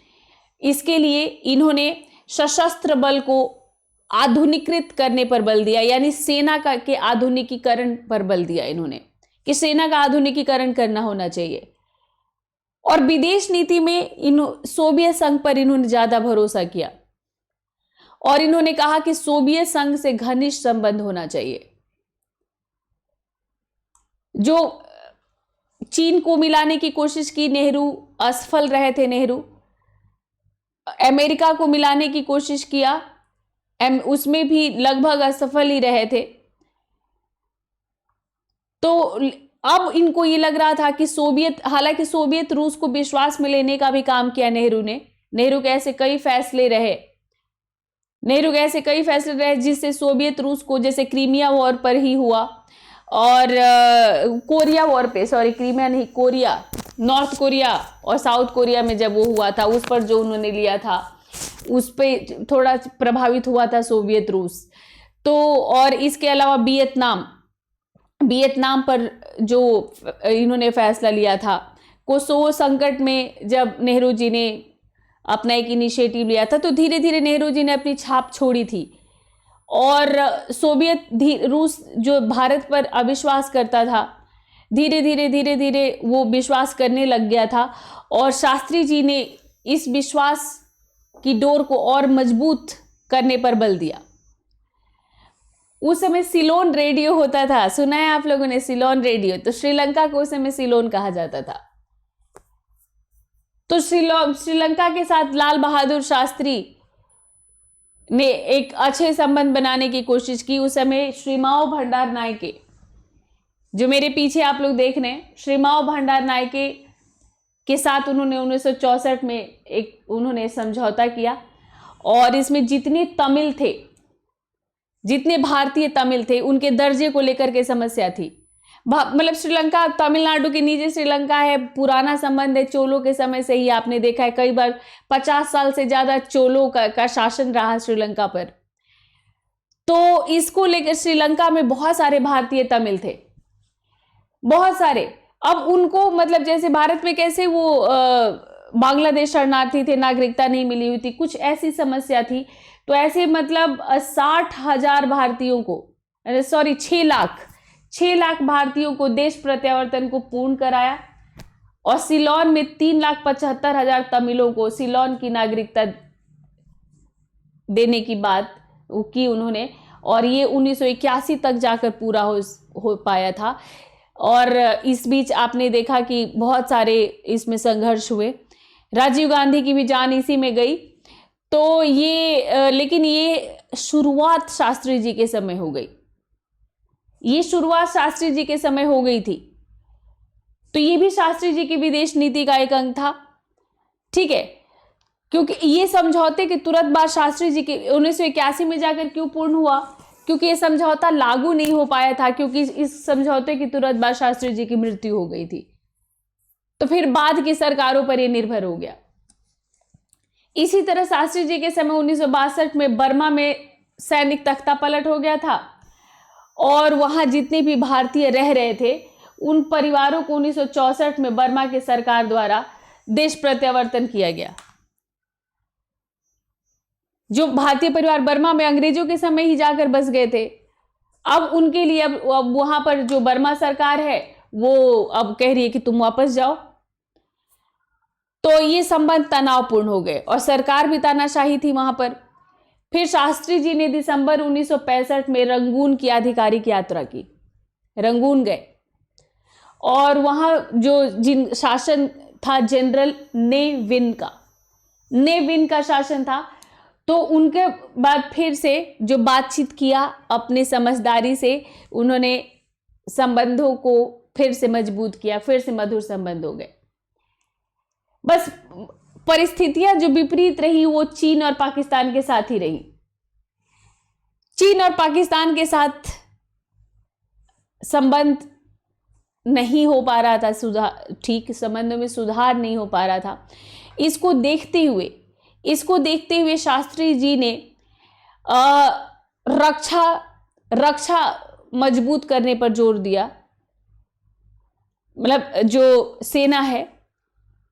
इसके लिए इन्होंने सशस्त्र बल को आधुनिकीकृत करने पर बल दिया, यानी सेना के आधुनिकीकरण पर बल दिया इन्होंने कि सेना का आधुनिकीकरण करना होना चाहिए। और विदेश नीति में सोवियत संघ पर इन्होंने ज़्यादा भरोसा किया और इन्होंने कहा कि सोवियत संघ से घनिष्ठ संबंध होना चाहिए। जो चीन को मिलाने की कोशिश की नेहरू, असफल रहे थे नेहरू। अमेरिका को मिलाने की कोशिश किया, उसमें भी लगभग असफल ही रहे थे। तो अब इनको ये लग रहा था कि हालांकि सोवियत रूस को विश्वास में लेने का भी काम किया नेहरू ने। नेहरू के ऐसे कई फैसले रहे जिससे सोवियत रूस को, जैसे क्रीमिया वॉर पर ही हुआ और कोरिया वॉर पे, क्रीमिया नहीं, कोरिया, नॉर्थ कोरिया और साउथ कोरिया में जब वो हुआ था, उस पर जो उन्होंने लिया था उस पे थोड़ा प्रभावित हुआ था सोवियत रूस। तो और इसके अलावा वियतनाम पर जो इन्होंने फैसला लिया था, कोसोवो संकट में जब नेहरू जी ने अपना एक इनिशिएटिव लिया था, तो धीरे धीरे नेहरू जी ने अपनी छाप छोड़ी थी और रूस जो भारत पर अविश्वास करता था, धीरे धीरे वो विश्वास करने लग गया था और शास्त्री जी ने इस विश्वास की डोर को और मजबूत करने पर बल दिया। उस समय सिलोन रेडियो होता था, सुना है आप लोगों ने सिलोन रेडियो? तो श्रीलंका को उस समय सिलोन कहा जाता था। तो श्रीलंका के साथ लाल बहादुर शास्त्री ने एक अच्छे संबंध बनाने की कोशिश की। उस समय श्रीमाओ भंडार नायके, जो मेरे पीछे आप लोग देख रहे हैं, श्रीमाओ भंडार नायके के साथ उन्होंने 1964 में उन्होंने समझौता किया और इसमें जितने भारतीय तमिल थे उनके दर्जे को लेकर के समस्या थी। मतलब श्रीलंका तमिलनाडु के नीचे श्रीलंका है, पुराना संबंध है, चोलों के समय से ही आपने देखा है, कई बार 50 साल से ज्यादा चोलों का शासन रहा श्रीलंका पर। तो इसको लेकर श्रीलंका में बहुत सारे भारतीय तमिल थे, बहुत सारे। अब उनको, मतलब जैसे भारत में कैसे वो बांग्लादेश शरणार्थी थे, नागरिकता नहीं मिली हुई थी, कुछ ऐसी समस्या थी। तो ऐसे मतलब 60,000 भारतीयों को, 6 लाख भारतीयों को देश प्रत्यावर्तन को पूर्ण कराया और सिलोन में 3,75,000 तमिलों को सिलोन की नागरिकता देने की बात की उन्होंने। और ये 1981 तक जाकर पूरा हो पाया था। और इस बीच आपने देखा कि बहुत सारे इसमें संघर्ष हुए, राजीव गांधी की भी जान इसी में गई। तो ये लेकिन ये शुरुआत शास्त्री जी के समय हो गई, थी। तो ये भी शास्त्री जी की विदेश नीति का एक अंग था, ठीक है। क्योंकि ये समझौते के तुरंत बाद शास्त्री जी के 1981 में जाकर क्यों पूर्ण हुआ? क्योंकि ये समझौता लागू नहीं हो पाया था, क्योंकि इस समझौते के तुरंत बाद शास्त्री जी की मृत्यु हो गई थी। तो फिर बाद की सरकारों पर यह निर्भर हो गया। इसी तरह शास्त्री जी के समय 1962 में बर्मा में सैनिक तख्ता पलट हो गया था और वहां जितने भी भारतीय रह रहे थे उन परिवारों को 1964 में बर्मा के सरकार द्वारा देश प्रत्यावर्तन किया गया। जो भारतीय परिवार बर्मा में अंग्रेजों के समय ही जाकर बस गए थे, अब उनके लिए अब वहां पर जो बर्मा सरकार है वो अब कह रही है कि तुम वापस जाओ। तो ये संबंध तनावपूर्ण हो गए और सरकार भी तानाशाही थी वहां पर। फिर शास्त्री जी ने दिसंबर 1965 में रंगून की आधिकारिक यात्रा की, रंगून गए और वहां जिन शासन था जनरल ने विन का शासन था। तो उनके बाद फिर से जो बातचीत किया, अपनी समझदारी से उन्होंने संबंधों को फिर से मजबूत किया, फिर से मधुर संबंध हो गए। बस परिस्थितियां जो विपरीत रही वो चीन और पाकिस्तान के साथ ही रही। चीन और पाकिस्तान के साथ संबंध नहीं हो पा रहा था, संबंधों में सुधार नहीं हो पा रहा था। इसको देखते हुए शास्त्री जी ने रक्षा रक्षा मजबूत करने पर जोर दिया। मतलब जो सेना है,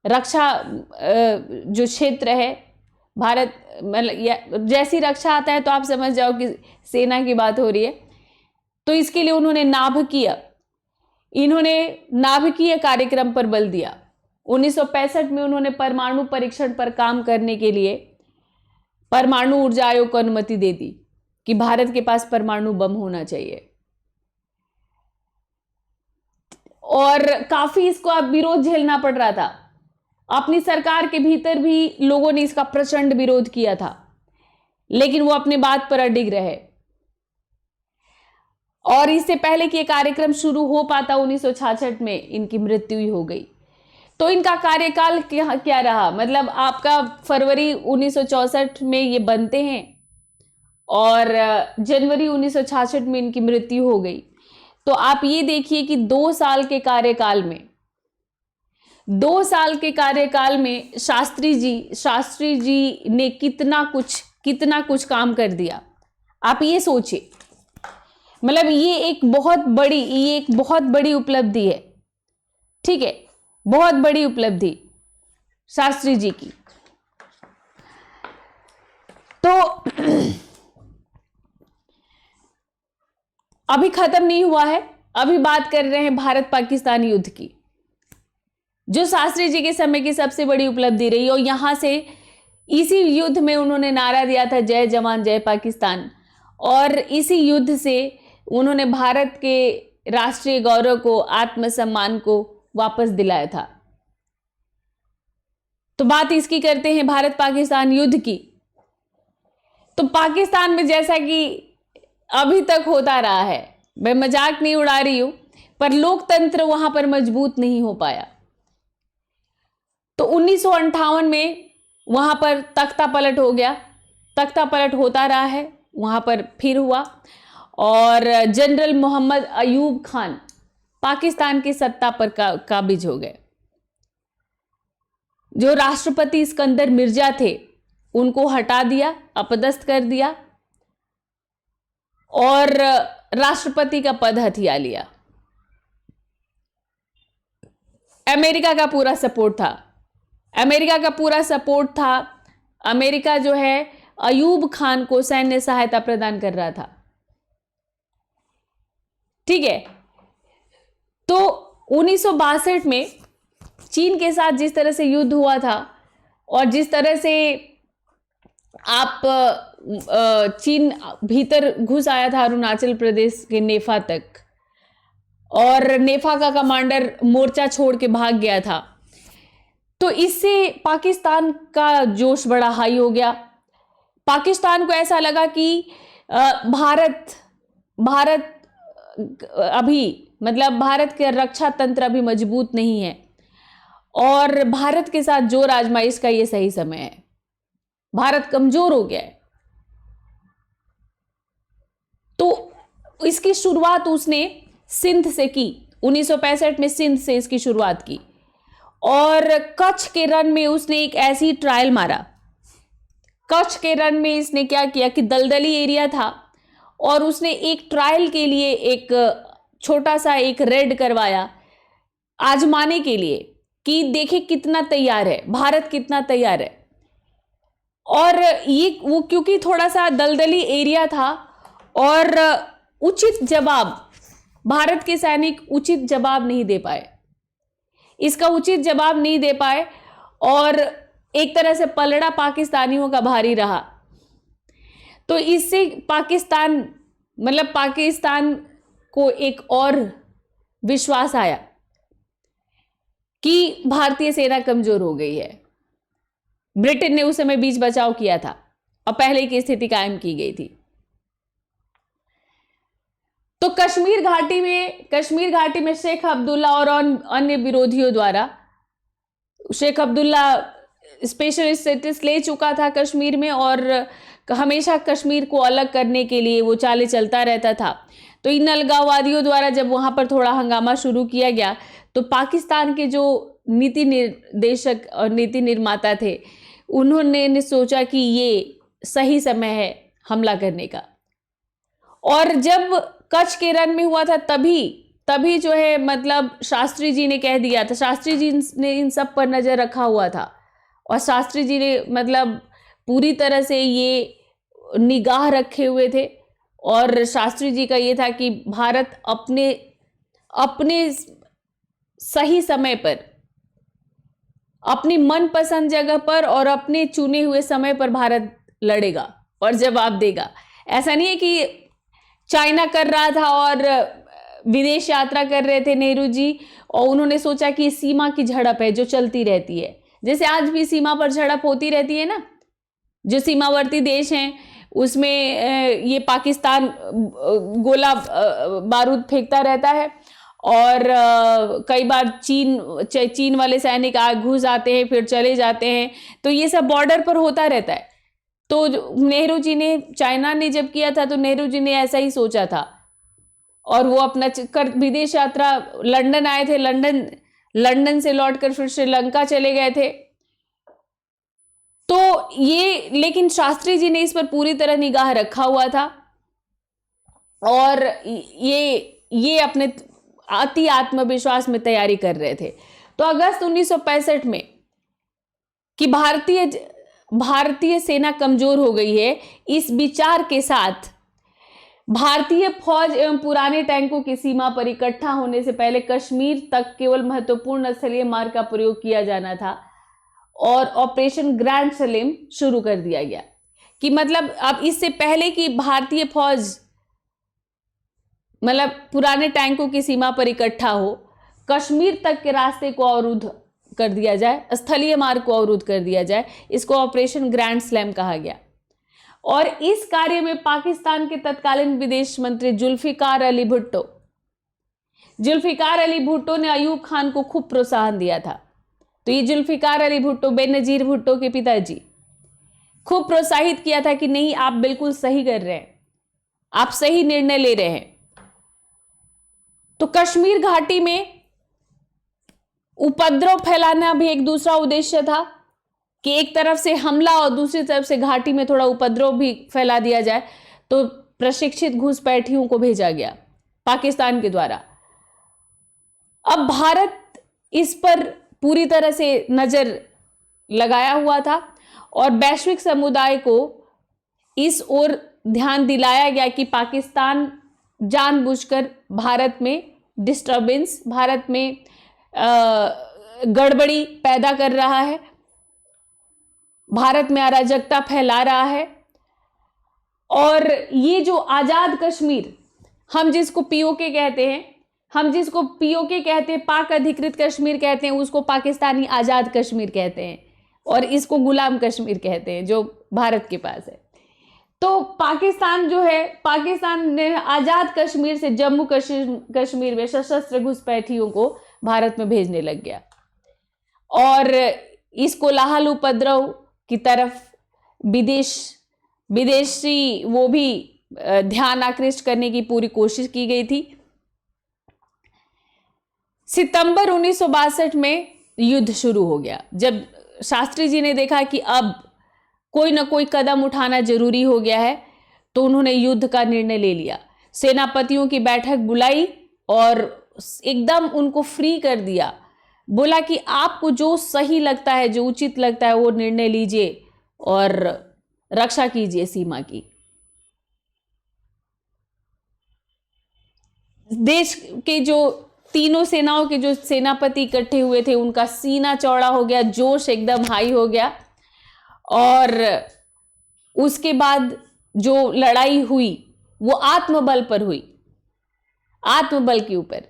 रक्षा जो क्षेत्र है भारत, मतलब जैसी रक्षा आता है तो आप समझ जाओ कि सेना की बात हो रही है। तो इसके लिए उन्होंने नाभिकीय कार्यक्रम पर बल दिया। 1965 में उन्होंने परमाणु परीक्षण पर काम करने के लिए परमाणु ऊर्जा आयोग को अनुमति दे दी कि भारत के पास परमाणु बम होना चाहिए। और काफी इसको अब विरोध झेलना पड़ रहा था। अपनी सरकार के भीतर भी लोगों ने इसका प्रचंड विरोध किया था, लेकिन वो अपने बात पर अडिग रहे। और इससे पहले कि ये कार्यक्रम शुरू हो पाता 1966 में इनकी मृत्यु ही हो गई। तो इनका कार्यकाल क्या रहा, मतलब आपका फरवरी 1964 में ये बनते हैं और जनवरी 1966 में इनकी मृत्यु हो गई। तो आप ये देखिए कि 2 साल के कार्यकाल में शास्त्री जी ने कितना कुछ काम कर दिया। आप ये सोचिए, मतलब ये एक बहुत बड़ी उपलब्धि है। ठीक है, बहुत बड़ी उपलब्धि शास्त्री जी की। तो अभी खत्म नहीं हुआ है, अभी बात कर रहे हैं भारत पाकिस्तान युद्ध की, जो शास्त्री जी के समय की सबसे बड़ी उपलब्धि रही। और यहां से इसी युद्ध में उन्होंने नारा दिया था, जय जवान जय पाकिस्तान। और इसी युद्ध से उन्होंने भारत के राष्ट्रीय गौरव को, आत्मसम्मान को वापस दिलाया था। तो बात इसकी करते हैं भारत पाकिस्तान युद्ध की। तो पाकिस्तान में जैसा कि अभी तक होता रहा है, मैं मजाक नहीं उड़ा रही हूं, पर लोकतंत्र वहां पर मजबूत नहीं हो पाया। तो 1958 में वहां पर तख्ता पलट हो गया। तख्ता पलट होता रहा है, वहां पर फिर हुआ और जनरल मोहम्मद अयूब खान पाकिस्तान की सत्ता पर काबिज हो गए। जो राष्ट्रपति सिकंदर मिर्जा थे उनको हटा दिया, अपदस्थ कर दिया और राष्ट्रपति का पद हथिया लिया। अमेरिका का पूरा सपोर्ट था। अमेरिका जो है अयूब खान को सैन्य सहायता प्रदान कर रहा था। ठीक है, तो 1962 में चीन के साथ जिस तरह से युद्ध हुआ था और जिस तरह से आप चीन भीतर घुस आया था अरुणाचल प्रदेश के नेफा तक, और नेफा का कमांडर मोर्चा छोड़ के भाग गया था, तो इससे पाकिस्तान का जोश बड़ा हाई हो गया। पाकिस्तान को ऐसा लगा कि भारत अभी, मतलब भारत का रक्षा तंत्र अभी मजबूत नहीं है और भारत के साथ जोर आजमाइश का ये सही समय है। भारत कमजोर हो गया है। तो इसकी शुरुआत उसने सिंध से की। 1965 में सिंध से इसकी शुरुआत की और कच्छ के रण में उसने एक ऐसी ट्रायल मारा। कच्छ के रण में इसने क्या किया कि दलदली एरिया था और उसने एक ट्रायल के लिए एक छोटा सा एक रेड करवाया, आजमाने के लिए कि देखे कितना तैयार है भारत, कितना तैयार है। और ये वो क्योंकि थोड़ा सा दलदली एरिया था और उचित जवाब, भारत के सैनिक उचित जवाब नहीं दे पाए, इसका उचित जवाब नहीं दे पाए और एक तरह से पलड़ा पाकिस्तानियों का भारी रहा। तो इससे पाकिस्तान को एक और विश्वास आया कि भारतीय सेना कमजोर हो गई है। ब्रिटेन ने उस समय बीच बचाव किया था और पहले की स्थिति कायम की गई थी। तो कश्मीर घाटी में शेख अब्दुल्ला और अन्य विरोधियों द्वारा, शेख अब्दुल्ला स्पेशल स्टेटस ले चुका था कश्मीर में और हमेशा कश्मीर को अलग करने के लिए वो चाले चलता रहता था। तो इन अलगाववादियों द्वारा जब वहां पर थोड़ा हंगामा शुरू किया गया तो पाकिस्तान के जो नीति निर्देशक और नीति निर्माता थे उन्होंने सोचा कि ये सही समय है हमला करने का। और जब कच्छ के रण में हुआ था तभी जो है मतलब शास्त्री जी ने कह दिया था, शास्त्री जी ने इन सब पर नजर रखा हुआ था और शास्त्री जी ने मतलब पूरी तरह से ये निगाह रखे हुए थे। और शास्त्री जी का ये था कि भारत अपने सही समय पर, अपनी मनपसंद जगह पर और अपने चुने हुए समय पर भारत लड़ेगा और जवाब देगा। ऐसा नहीं है कि चाइना कर रहा था और विदेश यात्रा कर रहे थे नेहरू जी और उन्होंने सोचा कि सीमा की झड़प है जो चलती रहती है, जैसे आज भी सीमा पर झड़प होती रहती है ना, जो सीमावर्ती देश हैं उसमें ये पाकिस्तान गोला बारूद फेंकता रहता है और कई बार चीन वाले सैनिक घुस आते हैं फिर चले जाते हैं, तो ये सब बॉर्डर पर होता रहता है। तो नेहरू जी ने, चाइना ने जब किया था तो नेहरू जी ने ऐसा ही सोचा था और वो अपना विदेश यात्रा, लंदन आए थे, लंदन से लौटकर फिर श्रीलंका चले गए थे। तो ये, लेकिन शास्त्री जी ने इस पर पूरी तरह निगाह रखा हुआ था और ये अपने अति आत्मविश्वास में तैयारी कर रहे थे। तो अगस्त 1965 में कि भारतीय सेना कमजोर हो गई है, इस विचार के साथ भारतीय फौज एवं पुराने टैंकों की सीमा पर इकट्ठा होने से पहले कश्मीर तक केवल महत्वपूर्ण स्थलीय मार्ग का प्रयोग किया जाना था और ऑपरेशन ग्रैंड सलीम शुरू कर दिया गया। कि मतलब अब इससे पहले कि भारतीय फौज मतलब पुराने टैंकों की सीमा पर इकट्ठा हो, कश्मीर तक के रास्ते को अवरुद्ध कर दिया जाए, स्थलीय मार्ग को अवरुद्ध कर दिया जाए, इसको ऑपरेशन ग्रैंड स्लैम कहा गया। और इस कार्य में पाकिस्तान के तत्कालीन विदेश मंत्री जुल्फिकार अली भुट्टो ने अयूब खान को खूब प्रोत्साहन दिया था। तो ये जुल्फिकार अली भुट्टो, बेनजीर भुट्टो के पिताजी, खूब प्रोत्साहित किया था कि नहीं, आप बिल्कुल सही कर रहे हैं, आप सही निर्णय ले रहे हैं। तो कश्मीर घाटी में उपद्रव फैलाना भी एक दूसरा उद्देश्य था कि एक तरफ से हमला और दूसरी तरफ से घाटी में थोड़ा उपद्रव भी फैला दिया जाए। तो प्रशिक्षित घुसपैठियों को भेजा गया पाकिस्तान के द्वारा। अब भारत इस पर पूरी तरह से नजर लगाया हुआ था और वैश्विक समुदाय को इस ओर ध्यान दिलाया गया कि पाकिस्तान जानबूझकर भारत में डिस्टर्बेंस, भारत में गड़बड़ी पैदा कर रहा है, भारत में अराजकता फैला रहा है। और ये जो आजाद कश्मीर, हम जिसको पीओके कहते हैं, पाक अधिकृत कश्मीर कहते हैं, उसको पाकिस्तानी आजाद कश्मीर कहते हैं और इसको गुलाम कश्मीर कहते हैं जो भारत के पास है। तो पाकिस्तान जो है, पाकिस्तान ने आजाद कश्मीर से जम्मू कश्मीर में सशस्त्र घुसपैठियों को भारत में भेजने लग गया और इस कोलाहल उपद्रव की तरफ विदेशी वो भी ध्यान आकृष्ट करने की पूरी कोशिश की गई थी। सितंबर 1962 में युद्ध शुरू हो गया। जब शास्त्री जी ने देखा कि अब कोई ना कोई कदम उठाना जरूरी हो गया है, तो उन्होंने युद्ध का निर्णय ले लिया। सेनापतियों की बैठक बुलाई और एकदम उनको फ्री कर दिया। बोला कि आपको जो सही लगता है, जो उचित लगता है, वो निर्णय लीजिए और रक्षा कीजिए सीमा की। देश के जो तीनों सेनाओं के जो सेनापति इकट्ठे हुए थे, उनका सीना चौड़ा हो गया, जोश एकदम हाई हो गया। और उसके बाद जो लड़ाई हुई वो आत्मबल पर हुई, आत्मबल के ऊपर।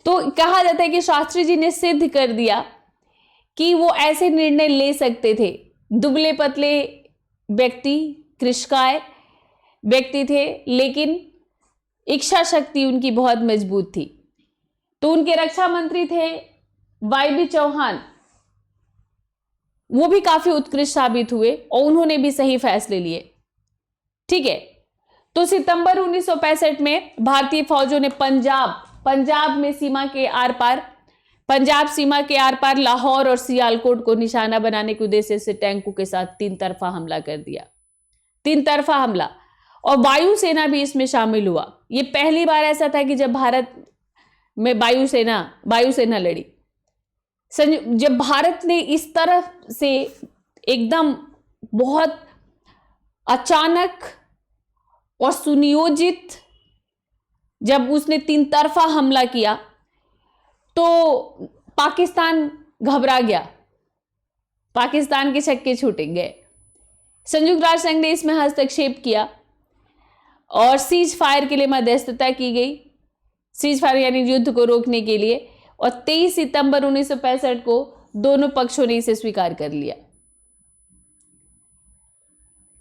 तो कहा जाता है कि शास्त्री जी ने सिद्ध कर दिया कि वो ऐसे निर्णय ले सकते थे। दुबले पतले व्यक्ति, कृशकाय व्यक्ति थे, लेकिन इच्छा शक्ति उनकी बहुत मजबूत थी। तो उनके रक्षा मंत्री थे वाईबी चौहान, वो भी काफी उत्कृष्ट साबित हुए और उन्होंने भी सही फैसले लिए। ठीक है, तो सितंबर 1965 में भारतीय फौजों ने पंजाब में सीमा के आर पार, पंजाब सीमा के आर पार लाहौर और सियालकोट को निशाना बनाने के उद्देश्य से टैंकों के साथ 3 तरफा हमला कर दिया। तीन तरफा हमला, और वायुसेना भी इसमें शामिल हुआ। ये पहली बार ऐसा था कि जब भारत में वायुसेना लड़ी। जब भारत ने इस तरह से एकदम बहुत अचानक और सुनियोजित जब उसने तीन तरफा हमला किया तो पाकिस्तान घबरा गया, पाकिस्तान के छक्के छूट गए। संयुक्त राष्ट्र संघ ने इसमें हस्तक्षेप किया और सीज फायर के लिए मध्यस्थता की गई, सीज फायर यानी युद्ध को रोकने के लिए, और 23 सितंबर 1965 को दोनों पक्षों ने इसे स्वीकार कर लिया।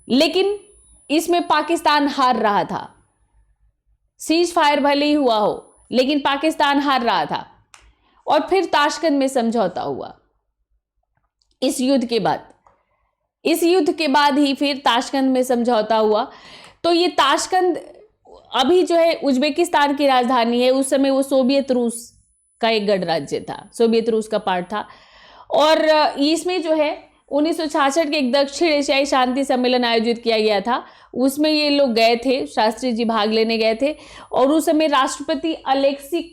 लेकिन इसमें पाकिस्तान हार रहा था। सीज फायर भले ही हुआ हो लेकिन पाकिस्तान हार रहा था। और फिर ताशकंद में समझौता हुआ इस युद्ध के बाद। इस युद्ध के बाद ही फिर ताशकंद में समझौता हुआ। तो ये ताशकंद अभी जो है उज्बेकिस्तान की राजधानी है। उस समय वो सोवियत रूस का एक गणराज्य था, सोवियत रूस का पार्ट था। और इसमें जो है 1966 के एक दक्षिण एशियाई शांति सम्मेलन आयोजित किया गया था। उसमें ये लोग गए थे, शास्त्री जी भाग लेने गए थे। और उस समय राष्ट्रपति अलेक्सी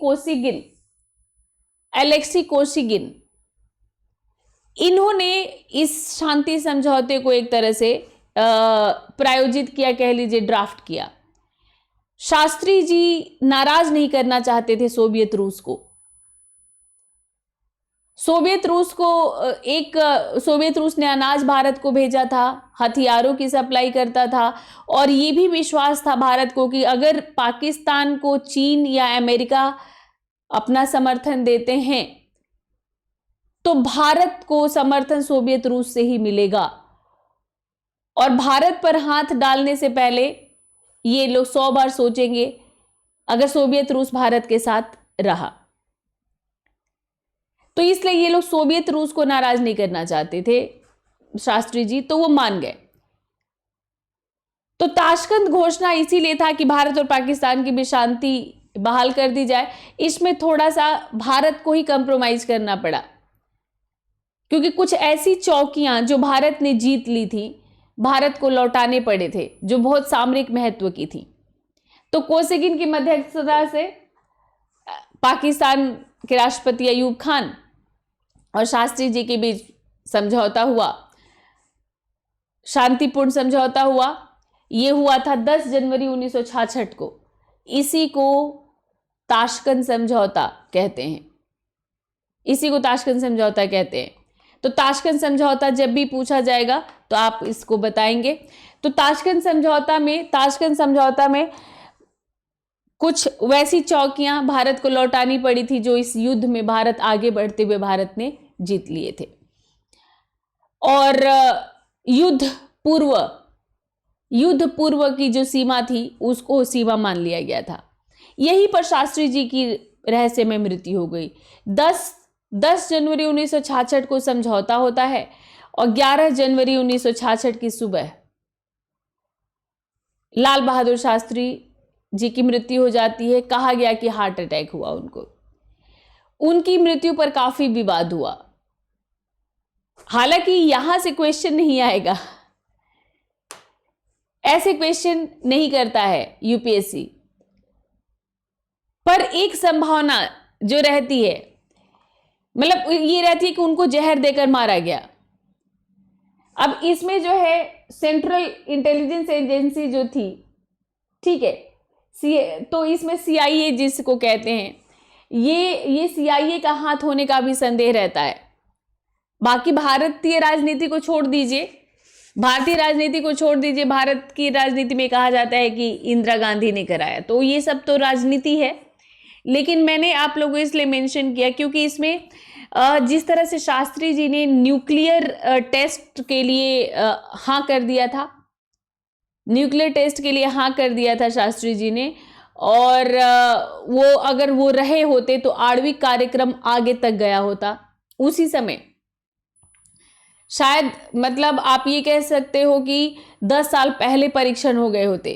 कोसिगिन इन्होंने इस शांति समझौते को एक तरह से प्रायोजित किया, कह लीजिए ड्राफ्ट किया। शास्त्री जी नाराज नहीं करना चाहते थे सोवियत रूस को। सोवियत रूस ने अनाज भारत को भेजा था, हथियारों की सप्लाई करता था, और ये भी विश्वास था भारत को कि अगर पाकिस्तान को चीन या अमेरिका अपना समर्थन देते हैं तो भारत को समर्थन सोवियत रूस से ही मिलेगा। और भारत पर हाथ डालने से पहले ये लोग 100 बार सोचेंगे अगर सोवियत रूस भारत के साथ रहा। तो इसलिए ये लोग सोवियत रूस को नाराज नहीं करना चाहते थे शास्त्री जी, तो वो मान गए। तो ताशकंद घोषणा इसीलिए था कि भारत और पाकिस्तान की भी शांति बहाल कर दी जाए। इसमें थोड़ा सा भारत को ही कंप्रोमाइज करना पड़ा, क्योंकि कुछ ऐसी चौकियां जो भारत ने जीत ली थी भारत को लौटाने पड़े थे, जो बहुत सामरिक महत्व की थी। तो कोसिगिन की मध्यस्थता से पाकिस्तान के राष्ट्रपति अयूब खान और शास्त्री जी के बीच समझौता हुआ, शांतिपूर्ण समझौता हुआ। यह हुआ था 10 जनवरी 1966 को। इसी को ताशकंद समझौता कहते हैं, इसी को ताशकंद समझौता कहते हैं। तो ताशकंद समझौता जब भी पूछा जाएगा तो आप इसको बताएंगे। तो ताशकंद समझौता में कुछ वैसी चौकियां भारत को लौटानी पड़ी थी जो इस युद्ध में भारत आगे बढ़ते हुए भारत ने जीत लिए थे। और युद्ध पूर्व की जो सीमा थी उसको सीमा मान लिया गया था। यहीं पर शास्त्री जी की रहस्यमय मृत्यु हो गई। 10 जनवरी 1966 को समझौता होता है और 11 जनवरी 1966 की सुबह लाल बहादुर शास्त्री जी की मृत्यु हो जाती है। कहा गया कि हार्ट अटैक हुआ उनको। उनकी मृत्यु पर काफी विवाद हुआ। हालांकि यहां से क्वेश्चन नहीं आएगा, ऐसे क्वेश्चन नहीं करता है यूपीएससी, पर एक संभावना जो रहती है, मतलब ये रहती है कि उनको जहर देकर मारा गया। अब इसमें जो है सेंट्रल इंटेलिजेंस एजेंसी जो थी, ठीक है, तो इसमें सीआईए जिसको कहते हैं, ये सीआईए का हाथ होने का भी संदेह रहता है। बाकी भारतीय राजनीति को छोड़ दीजिए, भारत की राजनीति में कहा जाता है कि इंदिरा गांधी ने कराया, तो ये सब तो राजनीति है। लेकिन मैंने आप लोगों को इसलिए मेंशन किया क्योंकि इसमें जिस तरह से शास्त्री जी ने न्यूक्लियर टेस्ट के लिए हाँ कर दिया था, शास्त्री जी ने, और वो अगर वो रहे होते तो आणविक कार्यक्रम आगे तक गया होता उसी समय। शायद मतलब आप ये कह सकते हो कि 10 साल पहले परीक्षण हो गए होते।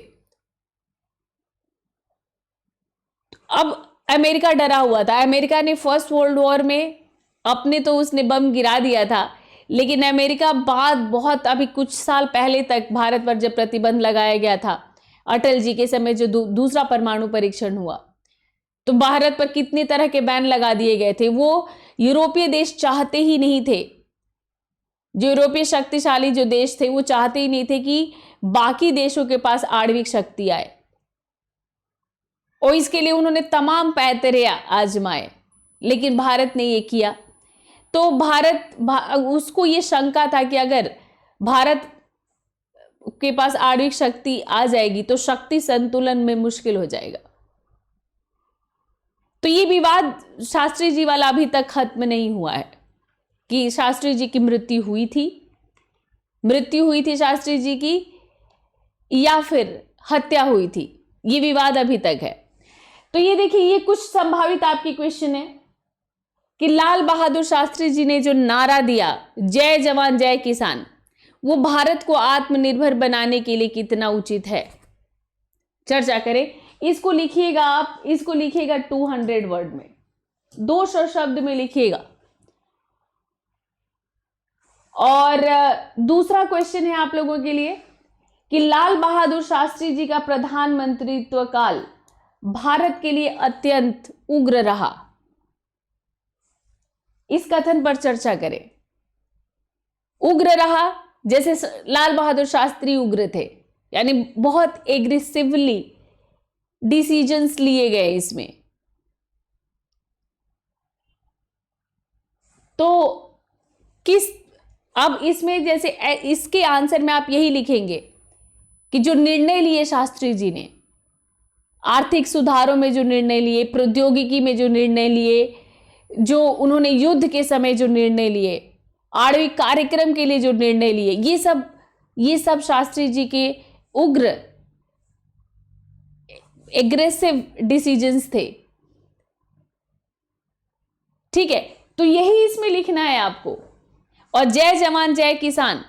अब अमेरिका डरा हुआ था। अमेरिका ने फर्स्ट वर्ल्ड वॉर में अपने तो उसने बम गिरा दिया था, लेकिन अमेरिका बाद बहुत अभी कुछ साल पहले तक भारत पर जब प्रतिबंध लगाया गया था, अटल जी के समय जो दूसरा परमाणु परीक्षण हुआ, तो भारत पर कितने तरह के बैन लगा दिए गए थे। वो यूरोपीय देश चाहते ही नहीं थे, जो यूरोपीय शक्तिशाली जो देश थे वो चाहते ही नहीं थे कि बाकी देशों के पास आणविक शक्ति आए, और इसके लिए उन्होंने तमाम पैतरे आजमाए, लेकिन भारत ने ये किया। तो उसको ये शंका था कि अगर भारत के पास आणविक शक्ति आ जाएगी तो शक्ति संतुलन में मुश्किल हो जाएगा। तो ये विवाद शास्त्री जी वाला अभी तक खत्म नहीं हुआ है कि शास्त्री जी की मृत्यु हुई थी शास्त्री जी की, या फिर हत्या हुई थी, ये विवाद अभी तक है। तो ये देखिए, ये कुछ संभावित आपकी क्वेश्चन है कि लाल बहादुर शास्त्री जी ने जो नारा दिया जय जवान जय किसान, वो भारत को आत्मनिर्भर बनाने के लिए कितना उचित है, चर्चा करें। इसको लिखिएगा आप, इसको लिखिएगा 200 वर्ड में, 200 शब्द में लिखिएगा। और दूसरा क्वेश्चन है आप लोगों के लिए कि लाल बहादुर शास्त्री जी का प्रधानमंत्रित्व काल भारत के लिए अत्यंत उग्र रहा, इस कथन पर चर्चा करें। उग्र रहा जैसे लाल बहादुर शास्त्री उग्र थे, यानी बहुत एग्रेसिवली डिसीजंस लिए गए इसमें। तो अब इसमें जैसे इसके आंसर में आप यही लिखेंगे कि जो निर्णय लिए शास्त्री जी ने, आर्थिक सुधारों में जो निर्णय लिए, प्रौद्योगिकी में जो निर्णय लिए, जो उन्होंने युद्ध के समय जो निर्णय लिए, आणविक कार्यक्रम के लिए जो निर्णय लिए, ये सब शास्त्री जी के उग्र एग्रेसिव डिसीजंस थे। ठीक है, तो यही इसमें लिखना है आपको। और जय जवान जय किसान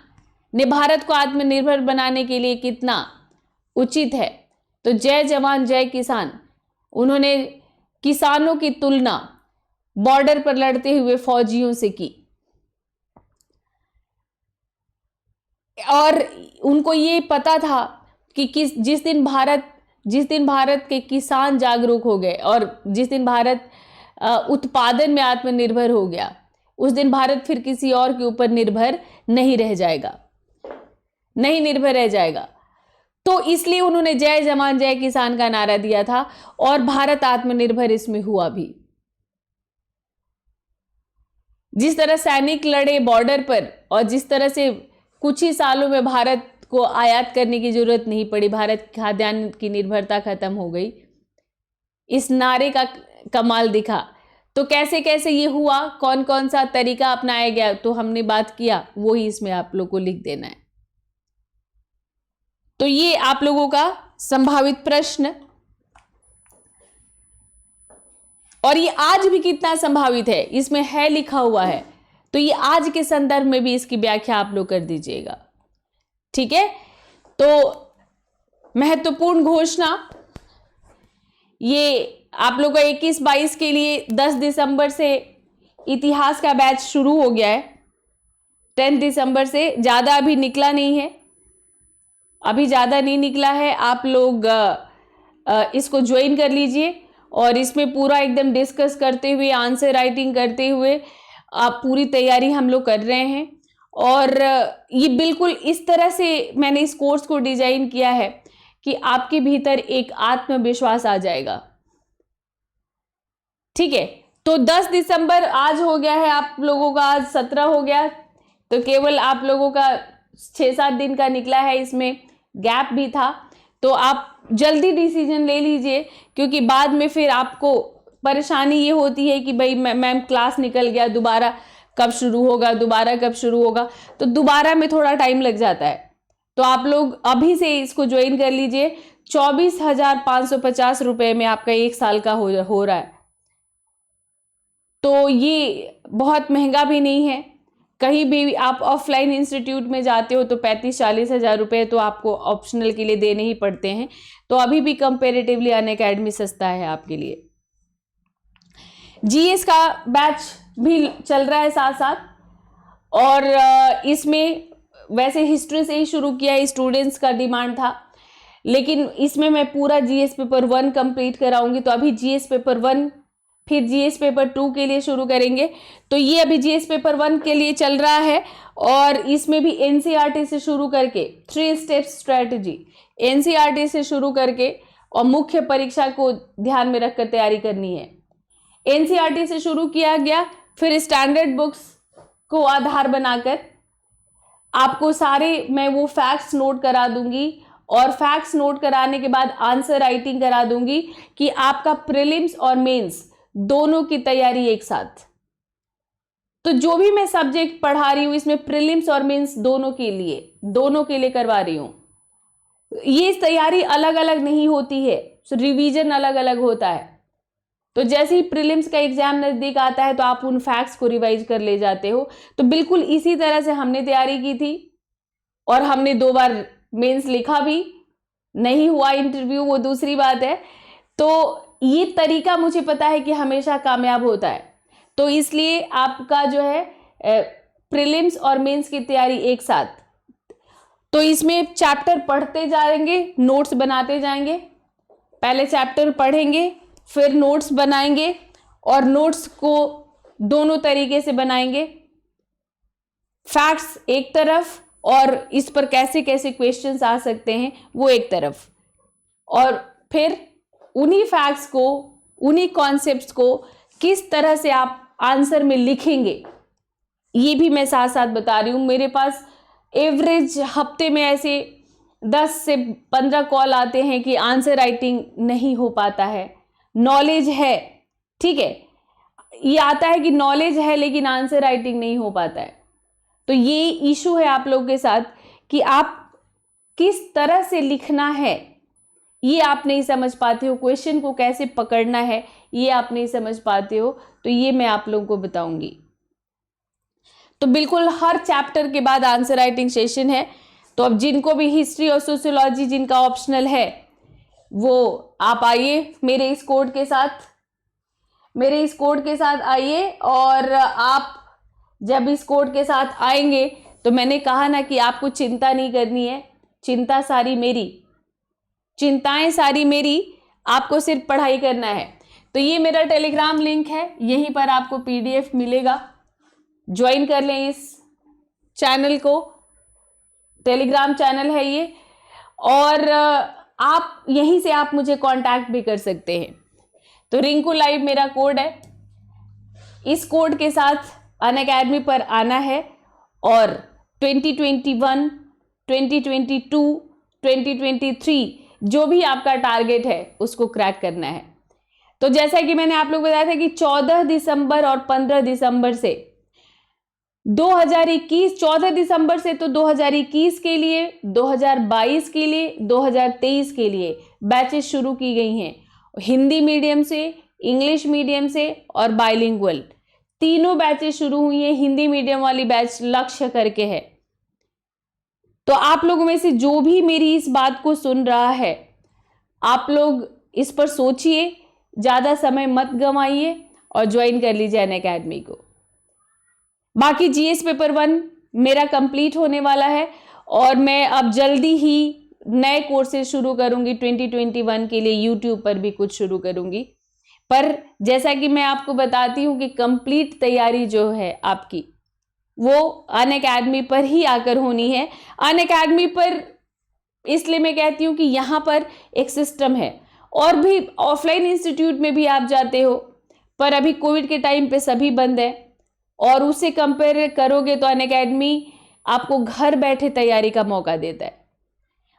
ने भारत को आत्मनिर्भर बनाने के लिए कितना उचित है, तो जय जवान जय किसान, उन्होंने किसानों की तुलना बॉर्डर पर लड़ते हुए फौजियों से की, और उनको ये पता था कि जिस दिन भारत के किसान जागरूक हो गए और जिस दिन भारत उत्पादन में आत्मनिर्भर हो गया, उस दिन भारत फिर किसी और के ऊपर निर्भर नहीं रह जाएगा। तो इसलिए उन्होंने जय जवान जय किसान का नारा दिया था, और भारत आत्मनिर्भर इसमें हुआ भी। जिस तरह सैनिक लड़े बॉर्डर पर, और जिस तरह से कुछ ही सालों में भारत को आयात करने की जरूरत नहीं पड़ी, भारत खाद्यान्न की निर्भरता खत्म हो गई, इस नारे का कमाल दिखा। तो कैसे कैसे ये हुआ, कौन कौन सा तरीका अपनाया गया, तो हमने बात किया, वो ही इसमें आप लोग को लिख देना है। तो ये आप लोगों का संभावित प्रश्न, और ये आज भी कितना संभावित है इसमें है लिखा हुआ है, तो ये आज के संदर्भ में भी इसकी व्याख्या आप लोग कर दीजिएगा। ठीक है, तो महत्वपूर्ण घोषणा, ये आप लोग का 21-22 के लिए 10 दिसंबर से इतिहास का बैच शुरू हो गया है। 10 दिसंबर से, ज़्यादा अभी निकला नहीं है, अभी ज़्यादा नहीं निकला है। आप लोग इसको ज्वाइन कर लीजिए, और इसमें पूरा एकदम डिस्कस करते हुए, आंसर राइटिंग करते हुए आप पूरी तैयारी हम लोग कर रहे हैं। और ये बिल्कुल इस तरह से मैंने इस कोर्स को डिजाइन किया है कि आपके भीतर एक आत्मविश्वास आ जाएगा। ठीक है, तो 10 दिसंबर आज हो गया है आप लोगों का, आज 17 हो गया, तो केवल आप लोगों का 6-7 दिन का निकला है, इसमें गैप भी था। तो आप जल्दी डिसीजन ले लीजिए, क्योंकि बाद में फिर आपको परेशानी ये होती है कि भाई मैम क्लास निकल गया, दोबारा कब शुरू होगा, तो दोबारा में थोड़ा टाइम लग जाता है। तो आप लोग अभी से इसको ज्वाइन कर लीजिए। 24,550 रुपये में आपका 1 साल का हो रहा है, तो ये बहुत महंगा भी नहीं है। कहीं भी आप ऑफलाइन इंस्टीट्यूट में जाते हो तो 35-40 हज़ार रुपये तो आपको ऑप्शनल के लिए देने ही पड़ते हैं। तो अभी भी कंपेरेटिवली अनअकैडमी सस्ता है आपके लिए। जीएस का बैच भी चल रहा है साथ साथ, और इसमें वैसे हिस्ट्री से ही शुरू किया है, स्टूडेंट्स का डिमांड था, लेकिन इसमें मैं पूरा जीएस पेपर 1 कंप्लीट कराऊंगी। तो अभी जीएस पेपर 1 फिर जीएस पेपर 2 के लिए शुरू करेंगे। तो ये अभी जीएस पेपर 1 के लिए चल रहा है और इसमें भी एनसीईआरटी से शुरू करके 3 स्टेप स्ट्रेटजी, एनसीईआरटी से शुरू करके और मुख्य परीक्षा को ध्यान में रखकर तैयारी करनी है। एनसीईआरटी से शुरू किया गया, फिर स्टैंडर्ड बुक्स को आधार बनाकर आपको सारे मैं वो फैक्ट्स नोट करा दूंगी और फैक्ट्स नोट कराने के बाद आंसर राइटिंग करा दूंगी कि आपका प्रीलिम्स और मेंस दोनों की तैयारी एक साथ। तो जो भी मैं सब्जेक्ट पढ़ा रही हूं इसमें प्रीलिम्स और मेंस दोनों के लिए करवा रही हूं। ये तैयारी अलग अलग नहीं होती है, रिवीजन अलग अलग होता है। तो जैसे ही प्रीलिम्स का एग्जाम नजदीक आता है तो आप उन फैक्ट्स को रिवाइज कर ले जाते हो। तो बिल्कुल इसी तरह से हमने तैयारी की थी और हमने 2 बार मेंस लिखा भी, नहीं हुआ इंटरव्यू वो दूसरी बात है। तो ये तरीका मुझे पता है कि हमेशा कामयाब होता है। तो इसलिए आपका जो है प्रीलिम्स और मेंस की तैयारी एक साथ। तो इसमें चैप्टर पढ़ते जाएंगे, नोट्स बनाते जाएंगे। पहले चैप्टर पढ़ेंगे, फिर नोट्स बनाएंगे और नोट्स को दोनों तरीके से बनाएंगे। फैक्ट्स एक तरफ और इस पर कैसे कैसे क्वेश्चंस आ सकते हैं वो एक तरफ, और फिर उन्हीं फैक्ट्स को, उन्हीं कॉन्सेप्ट्स को किस तरह से आप आंसर में लिखेंगे ये भी मैं साथ साथ बता रही हूँ। मेरे पास एवरेज हफ्ते में ऐसे 10 से 15 कॉल आते हैं कि आंसर राइटिंग नहीं हो पाता है। नॉलेज है, ठीक है, ये आता है कि नॉलेज है लेकिन आंसर राइटिंग नहीं हो पाता है। तो ये इशू है आप लोगों के साथ कि आप किस तरह से लिखना है ये आप नहीं समझ पाते हो, क्वेश्चन को कैसे पकड़ना है ये आप नहीं समझ पाते हो। तो ये मैं आप लोगों को बताऊंगी। तो बिल्कुल हर चैप्टर के बाद आंसर राइटिंग सेशन है। तो अब जिनको भी हिस्ट्री और सोशियोलॉजी जिनका ऑप्शनल है वो आप आइए मेरे इस कोड के साथ आइए। और आप जब इस कोड के साथ आएंगे तो मैंने कहा ना कि आपको चिंता नहीं करनी है, चिंताएं सारी मेरी, आपको सिर्फ पढ़ाई करना है। तो ये मेरा टेलीग्राम लिंक है, यहीं पर आपको पीडीएफ मिलेगा। ज्वाइन कर लें इस चैनल को, टेलीग्राम चैनल है ये, और आप यहीं से आप मुझे कांटेक्ट भी कर सकते हैं। तो रिंकू लाइव मेरा कोड है, इस कोड के साथ अनअकैडमी पर आना है और 2021, 2022, 2023 जो भी आपका टारगेट है उसको क्रैक करना है। तो जैसा कि मैंने आप लोग बताया था कि 14 दिसंबर और 15 दिसंबर से 2021, 14 दिसंबर से तो 2021 के लिए, 2022 के लिए, 2023 के लिए बैचेस शुरू की गई हैं। हिंदी मीडियम से, इंग्लिश मीडियम से और बाइलिंगुअल तीनों बैचेस शुरू हुई हैं। हिंदी मीडियम वाली बैच लक्ष्य करके है। तो आप लोगों में से जो भी मेरी इस बात को सुन रहा है, आप लोग इस पर सोचिए, ज़्यादा समय मत गंवाइए और ज्वाइन कर लीजिए अनअकैडमी को। बाकी जीएस पेपर 1 मेरा कंप्लीट होने वाला है और मैं अब जल्दी ही नए कोर्सेज शुरू करूंगी 2021 के लिए। यूट्यूब पर भी कुछ शुरू करूंगी। पर जैसा कि मैं आपको बताती हूँ कि कंप्लीट तैयारी जो है आपकी वो अनअकैडमी पर ही आकर होनी है। अनअकैडमी पर इसलिए मैं कहती हूँ कि यहाँ पर एक सिस्टम है, और भी ऑफलाइन इंस्टीट्यूट में भी आप जाते हो, पर अभी कोविड के टाइम पे सभी बंद है, और उससे कंपेयर करोगे तो अनअकैडमी आपको घर बैठे तैयारी का मौका देता है।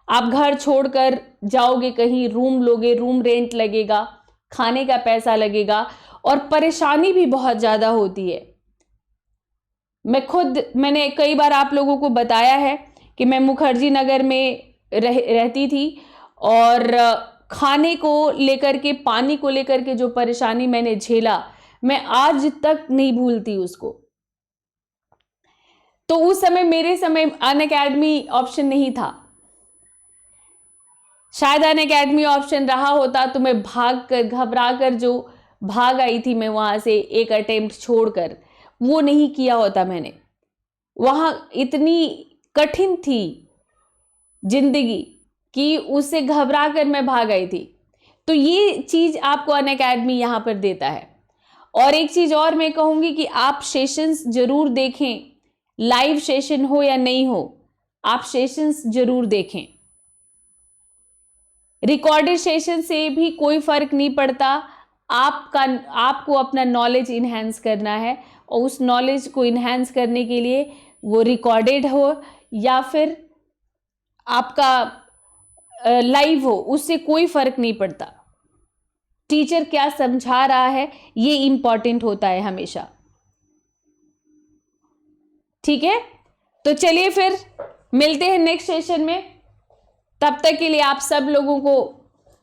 आप घर छोड़कर जाओगे कहीं, रूम लोगे, रूम रेंट लगेगा, खाने का पैसा लगेगा और परेशानी भी बहुत ज़्यादा होती है। मैंने कई बार आप लोगों को बताया है कि मैं मुखर्जी नगर में रहती थी, और खाने को लेकर के, पानी को लेकर के जो परेशानी मैंने झेला, मैं आज तक नहीं भूलती उसको। तो उस समय, मेरे समय अनअकैडमी ऑप्शन नहीं था। शायद अनअकैडमी ऑप्शन रहा होता तो मैं घबरा कर जो भाग आई थी मैं वहां से एक अटेम्प्ट छोड़कर, वो नहीं किया होता मैंने। वहाँ इतनी कठिन थी जिंदगी कि उससे घबरा कर मैं भाग आई थी। तो ये चीज़ आपको अनअकैडमी यहाँ पर देता है। और एक चीज़ और मैं कहूँगी कि आप सेशंस जरूर देखें, लाइव सेशन हो या नहीं हो, आप सेशंस जरूर देखें। रिकॉर्डेड सेशन से भी कोई फर्क नहीं पड़ता। आपको अपना नॉलेज इन्हेंस करना है, और उस नॉलेज को इन्हेंस करने के लिए वो रिकॉर्डेड हो या फिर आपका लाइव हो, उससे कोई फर्क नहीं पड़ता। टीचर क्या समझा रहा है ये इंपॉर्टेंट होता है हमेशा। ठीक है, तो चलिए फिर मिलते हैं नेक्स्ट सेशन में। तब तक के लिए आप सब लोगों को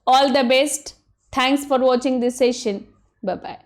all the best. Thanks for watching this session. Bye bye.